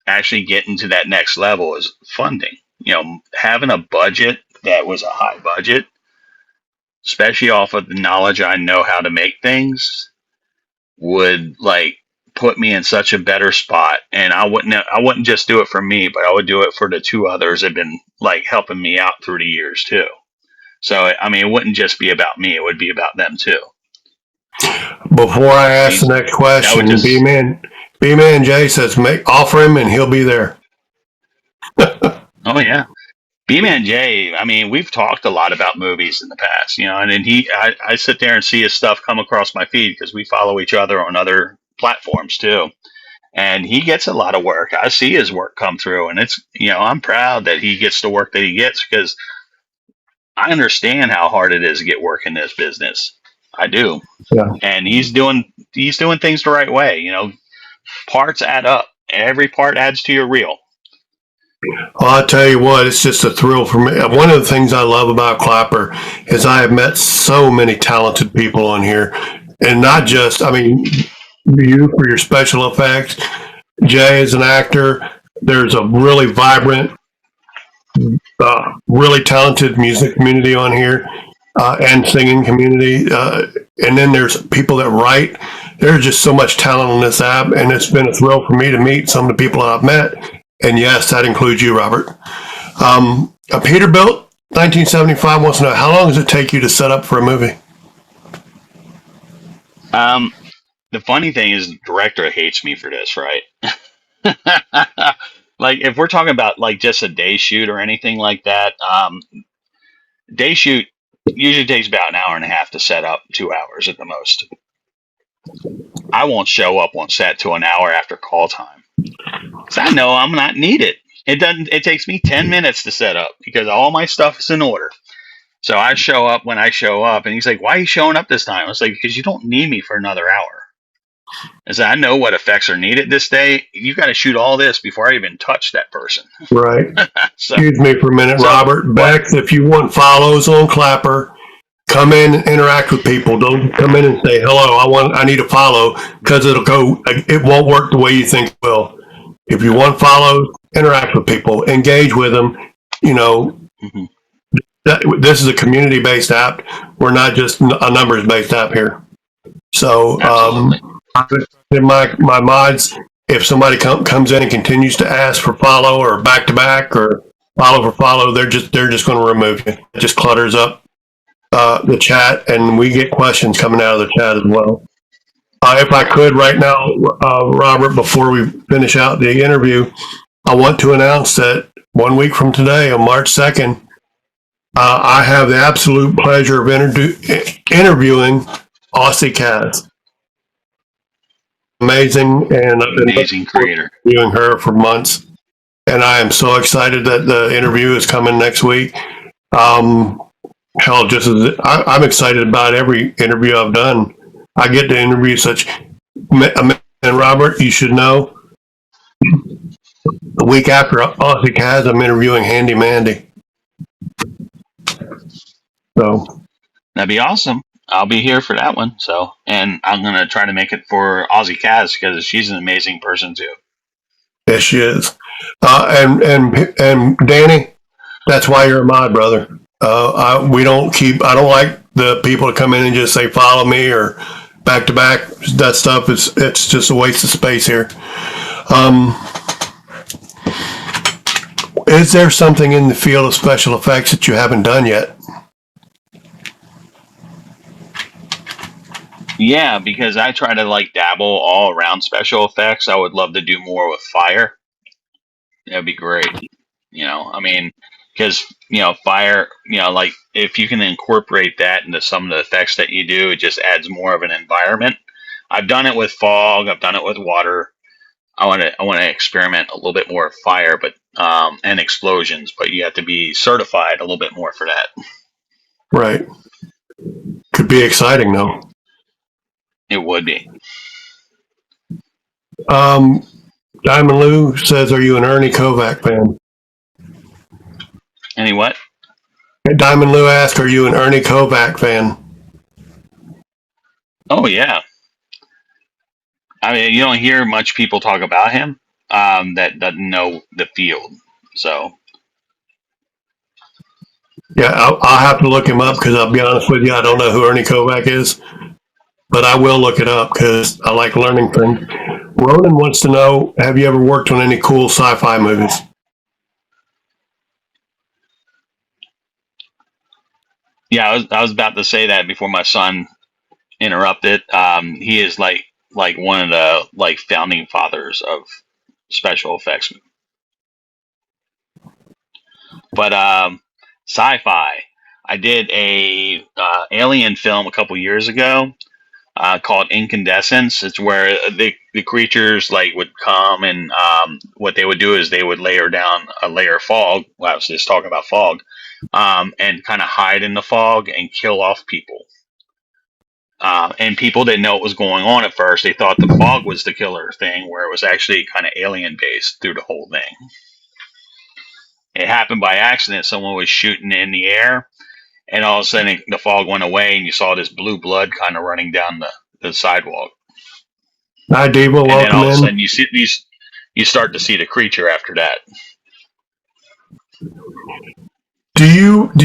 Speaker 4: actually getting to that next level is funding. Having a budget that was a high budget, especially off of the knowledge I know how to make things, would like put me in such a better spot. And I wouldn't just do it for me, but I would do it for the two others that have been like helping me out through the years too. So I mean, it wouldn't just be about me; it would be about them too.
Speaker 3: Before I ask the
Speaker 4: He's
Speaker 3: next
Speaker 4: that would
Speaker 3: question,
Speaker 4: just
Speaker 3: B-Man Jay says, offer him and he'll be there.
Speaker 4: oh yeah. B-Man J, I mean, we've talked a lot about movies in the past, and then I sit there and see his stuff come across my feed because we follow each other on other platforms too. And he gets a lot of work. I see his work come through, and I'm proud that he gets the work that he gets because I understand how hard it is to get work in this business. I do.
Speaker 3: Yeah.
Speaker 4: And he's doing things the right way. Parts add up. Every part adds to your reel.
Speaker 3: Well, I'll tell you what, it's just a thrill for me. One of the things I love about Clapper is I have met so many talented people on here. And not just, I mean, you for your special effects, Jay is an actor. There's a really vibrant, really talented music community on here and singing community. And then there's people that write. There's just so much talent on this app. And it's been a thrill for me to meet some of the people that I've met. And yes, that includes you, Robert. A Peterbilt 1975 wants to know, how long does it take you to set up for a movie?
Speaker 4: The funny thing is, the director hates me for this, right? Like, if we're talking about like just a day shoot or anything like that, day shoot usually takes about an hour and a half to set up, 2 hours at the most. I won't show up on set till an hour after call time. So I know I'm not needed. It takes me 10 minutes to set up because all my stuff is in order. So I show up when I show up, and he's like, "Why are you showing up this time?" I was like, "Because you don't need me for another hour." I said, "I know what effects are needed this day. You got to shoot all this before I even touch that person."
Speaker 3: Right.
Speaker 4: So,
Speaker 3: Excuse me for a minute, Robert. Bex, if you want follows on Clapper, come in and interact with people. Don't come in and say, hello, I need a follow, because it won't work the way you think it will. If you want follows, interact with people, engage with them. This is a community-based app. We're not just a numbers-based app here. So, in my mods, if somebody comes in and continues to ask for follow or back-to-back or follow for follow, they're just going to remove you. It just clutters up the chat, and we get questions coming out of the chat as well. If I could right now, Robert, before we finish out the interview, I want to announce that 1 week from today, on March 2nd, I have the absolute pleasure of interviewing Aussie Kaz. Amazing, and I've been
Speaker 4: amazing creator.
Speaker 3: interviewing her for months, and I am so excited that the interview is coming next week. Hell, just as I'm excited about every interview I've done. I get to interview and Robert, you should know, the week after Aussie Kaz, I'm interviewing Handy Mandy. So
Speaker 4: That'd be awesome. I'll be here for that one. So, and I'm going to try to make it for Aussie Kaz because she's an amazing person too.
Speaker 3: yes, she is. And Danny, that's why you're a mod, brother. I don't like the people to come in and just say, follow me or back to back. That stuff it's just a waste of space here. Is there something in the field of special effects that you haven't done yet?
Speaker 4: Yeah, because I try to like dabble all around special effects. I would love to do more with fire. That'd be great. I mean, because, fire, like if you can incorporate that into some of the effects that you do, it just adds more of an environment. I've done it with fog. I've done it with water. I want to experiment a little bit more with fire, but and explosions, but you have to be certified a little bit more for that.
Speaker 3: Right. Could be exciting though.
Speaker 4: It would be.
Speaker 3: Diamond Lou says, are you an Ernie Kovac fan?
Speaker 4: Any what?
Speaker 3: Diamond Lou asked, are you an Ernie Kovac fan?
Speaker 4: Oh, yeah. I mean, you don't hear much people talk about him, that doesn't know the field. So
Speaker 3: Yeah, I'll have to look him up because I'll be honest with you, I don't know who Ernie Kovac is, but I will look it up because I like learning things. Ronan wants to know, have you ever worked on any cool sci-fi movies?
Speaker 4: yeah, I was about to say that before my son interrupted. He is like one of the like founding fathers of special effects. But sci-fi, I did a alien film a couple years ago called Incandescence. It's where the creatures like would come and what they would do is they would layer down a layer of fog. Well, I was just talking about fog, and kind of hide in the fog and kill off people. And people didn't know what was going on at first. They thought the fog was the killer thing, where it was actually kind of alien based through the whole thing. It happened by accident. Someone was shooting in the air, and all of a sudden the fog went away, and you saw this blue blood kind of running down the sidewalk.
Speaker 3: Hi, Diva.
Speaker 4: And then
Speaker 3: Welcome
Speaker 4: all of a
Speaker 3: in.
Speaker 4: sudden you start to see the creature after that.
Speaker 3: Do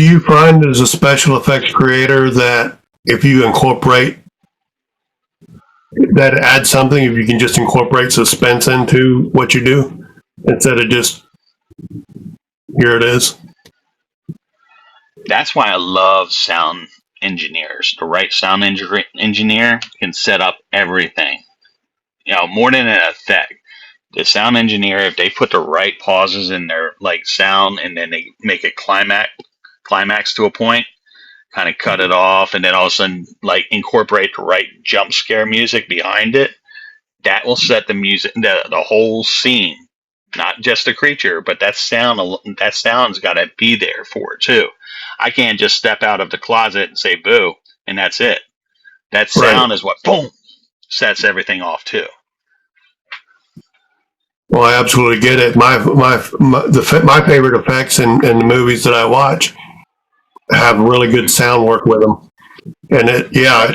Speaker 3: you find as a special effects creator that if you incorporate that adds something, if you can just incorporate suspense into what you do instead of just here it is?
Speaker 4: That's why I love sound engineers. The right sound engineer can set up everything. You know, more than an effect. The sound engineer, if they put the right pauses in their like sound, and then they make it climax to a point, kind of cut it off, and then all of a sudden like incorporate the right jump scare music behind it, that will set the music, the whole scene, not just the creature, but that sound's got to be there for it too. I can't just step out of the closet and say boo and that's it. That sound
Speaker 3: Right.
Speaker 4: is what boom sets everything off too.
Speaker 3: Well, I absolutely get it. My favorite effects in the movies that I watch have really good sound work with them, and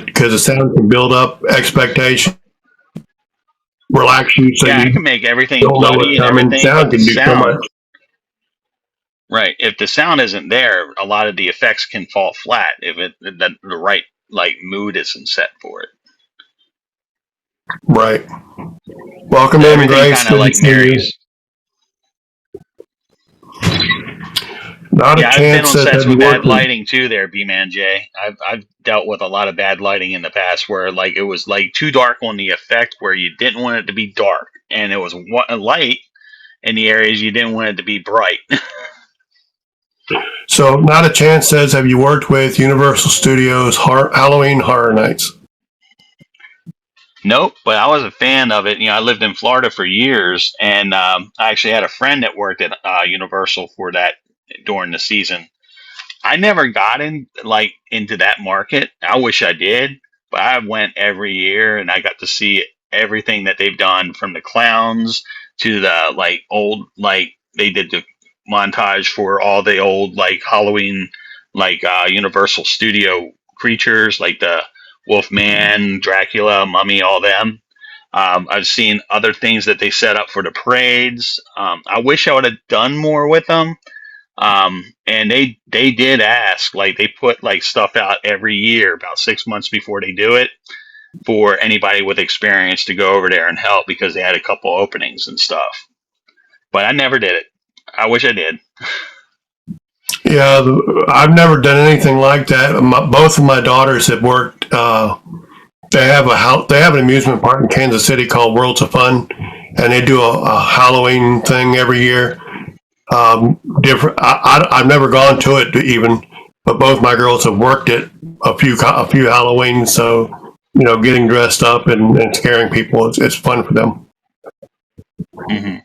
Speaker 3: because the sound can build up expectation, relax you, so
Speaker 4: Yeah, I
Speaker 3: you
Speaker 4: can make everything
Speaker 3: don't know
Speaker 4: bloody
Speaker 3: what's
Speaker 4: and
Speaker 3: coming.
Speaker 4: everything,
Speaker 3: Sound
Speaker 4: but the
Speaker 3: can do so
Speaker 4: sound,
Speaker 3: much.
Speaker 4: right? If the sound isn't there, a lot of the effects can fall flat if the right like mood isn't set for it.
Speaker 3: Right. Welcome
Speaker 4: So
Speaker 3: in,
Speaker 4: everything
Speaker 3: Grace.
Speaker 4: kind of
Speaker 3: Good to
Speaker 4: like
Speaker 3: see you.
Speaker 4: marries.
Speaker 3: Not a
Speaker 4: Yeah, I've been
Speaker 3: chance
Speaker 4: on
Speaker 3: that
Speaker 4: sets
Speaker 3: have you
Speaker 4: with bad
Speaker 3: worked with.
Speaker 4: lighting too. There, B-Man J. I've dealt with a lot of bad lighting in the past, where like it was like too dark on the effect, where you didn't want it to be dark, and it was light in the areas you didn't want it to be bright.
Speaker 3: So, not a chance says, have you worked with Universal Studios Halloween Horror Nights?
Speaker 4: Nope, but I was a fan of it. You know, I lived in Florida for years, and I actually had a friend that worked at Universal for that during the season. I never got into that market. I wish I did, but I went every year and I got to see everything that they've done, from the clowns to the like old, like they did the montage for all the old like Halloween Universal Studio creatures like the Wolfman, Dracula, Mummy, all them. I've seen other things that they set up for the parades. I wish I would have done more with them. And they did ask, like they put like stuff out every year about 6 months before they do it, for anybody with experience to go over there and help, because they had a couple openings and stuff. But I never did it. I wish I did.
Speaker 3: Yeah, I've never done anything like that. Both of my daughters have worked. They have they have an amusement park in Kansas City called Worlds of Fun, and they do a Halloween thing every year. Different. I've never gone to it even, but both my girls have worked it a few Halloween. So getting dressed up and scaring people, it's fun for them.
Speaker 4: Mm-hmm.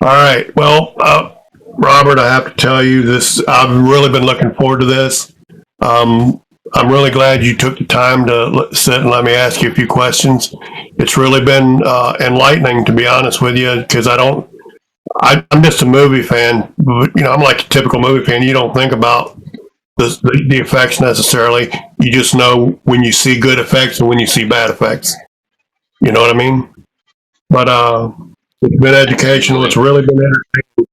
Speaker 3: All right. Well, Robert, I have to tell you this. I've really been looking forward to this. I'm really glad you took the time to sit and let me ask you a few questions. It's really been enlightening, to be honest with you, because I'm just a movie fan. I'm like a typical movie fan. You don't think about the effects necessarily. You just know when you see good effects and when you see bad effects. You know what I mean? but it's been educational. It's really been entertaining,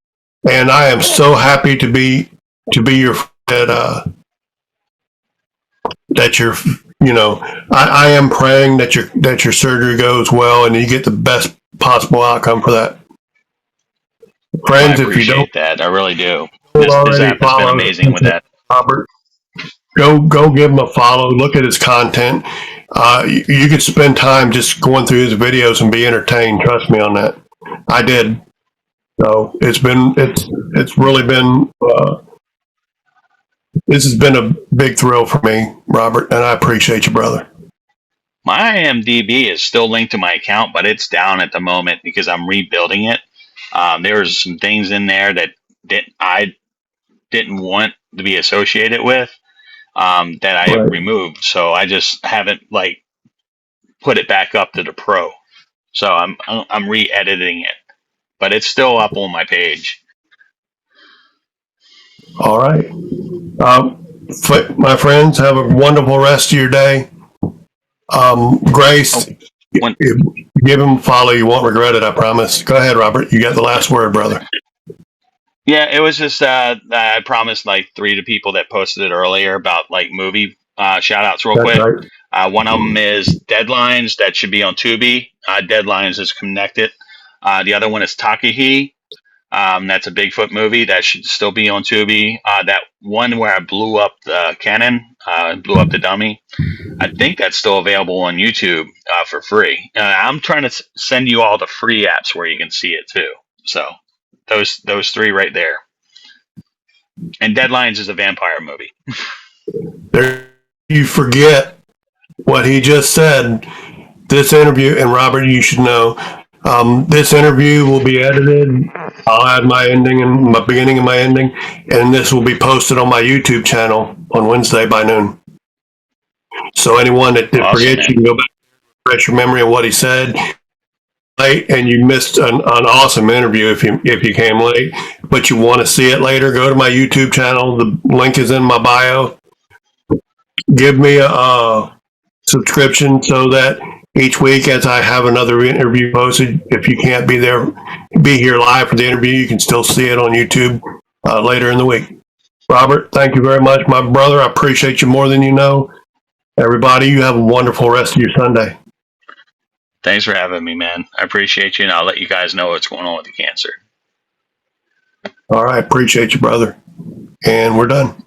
Speaker 3: and I am so happy to be your that you're I am praying that your surgery goes well and you get the best possible outcome for that.
Speaker 4: I
Speaker 3: Friends, if you don't
Speaker 4: appreciate that. I really do. This
Speaker 3: already
Speaker 4: app has been
Speaker 3: follow
Speaker 4: amazing with that.
Speaker 3: Robert, go give him a follow. Look at his content. You could spend time just going through his videos and be entertained. Trust me on that. I did. So it's really been this has been a big thrill for me, Robert, and I appreciate you, brother.
Speaker 4: My IMDb is still linked to my account, but it's down at the moment because I'm rebuilding it. There's some things in there that I didn't want to be associated with that I
Speaker 3: Right.
Speaker 4: removed. So I just haven't put it back up to the pro. So I'm re-editing it, but it's still up on my page.
Speaker 3: All right. My friends, have a wonderful rest of your day. Grace, give him a follow. You won't regret it, I promise. Go ahead, Robert. You got the last word, brother.
Speaker 4: Yeah, it was just I promised 3 to people that posted it earlier about movie shout outs real
Speaker 3: That's
Speaker 4: quick.
Speaker 3: right.
Speaker 4: One of them is Deadlines, that should be on Tubi. Deadlines is connected. The other one is Takahi. That's a Bigfoot movie that should still be on Tubi. That one where I blew up the cannon, blew up the dummy. I think that's still available on YouTube for free. I'm trying to send you all the free apps where you can see it too. So those 3 right there. And Deadlines is a vampire movie.
Speaker 3: There, you forget what he just said. This interview, and Robert, you should know, this interview will be edited. I'll add my ending and my beginning and my ending, and this will be posted on my YouTube channel on Wednesday by noon. So anyone that did
Speaker 4: Awesome,
Speaker 3: forget,
Speaker 4: man.
Speaker 3: you can go back and refresh your memory of what he said. Late, and you missed an awesome interview if you came late, but you want to see it later, go to my YouTube channel. The link is in my bio. Give me a subscription so that each week as I have another interview posted, if you can't be here live for the interview, you can still see it on YouTube later in the week. Robert, thank you very much, my brother. I appreciate you more than you know. Everybody, you have a wonderful rest of your Sunday.
Speaker 4: Thanks for having me, man. I appreciate you, and I'll let you guys know what's going on with the cancer.
Speaker 3: All right, appreciate you, brother. And we're done.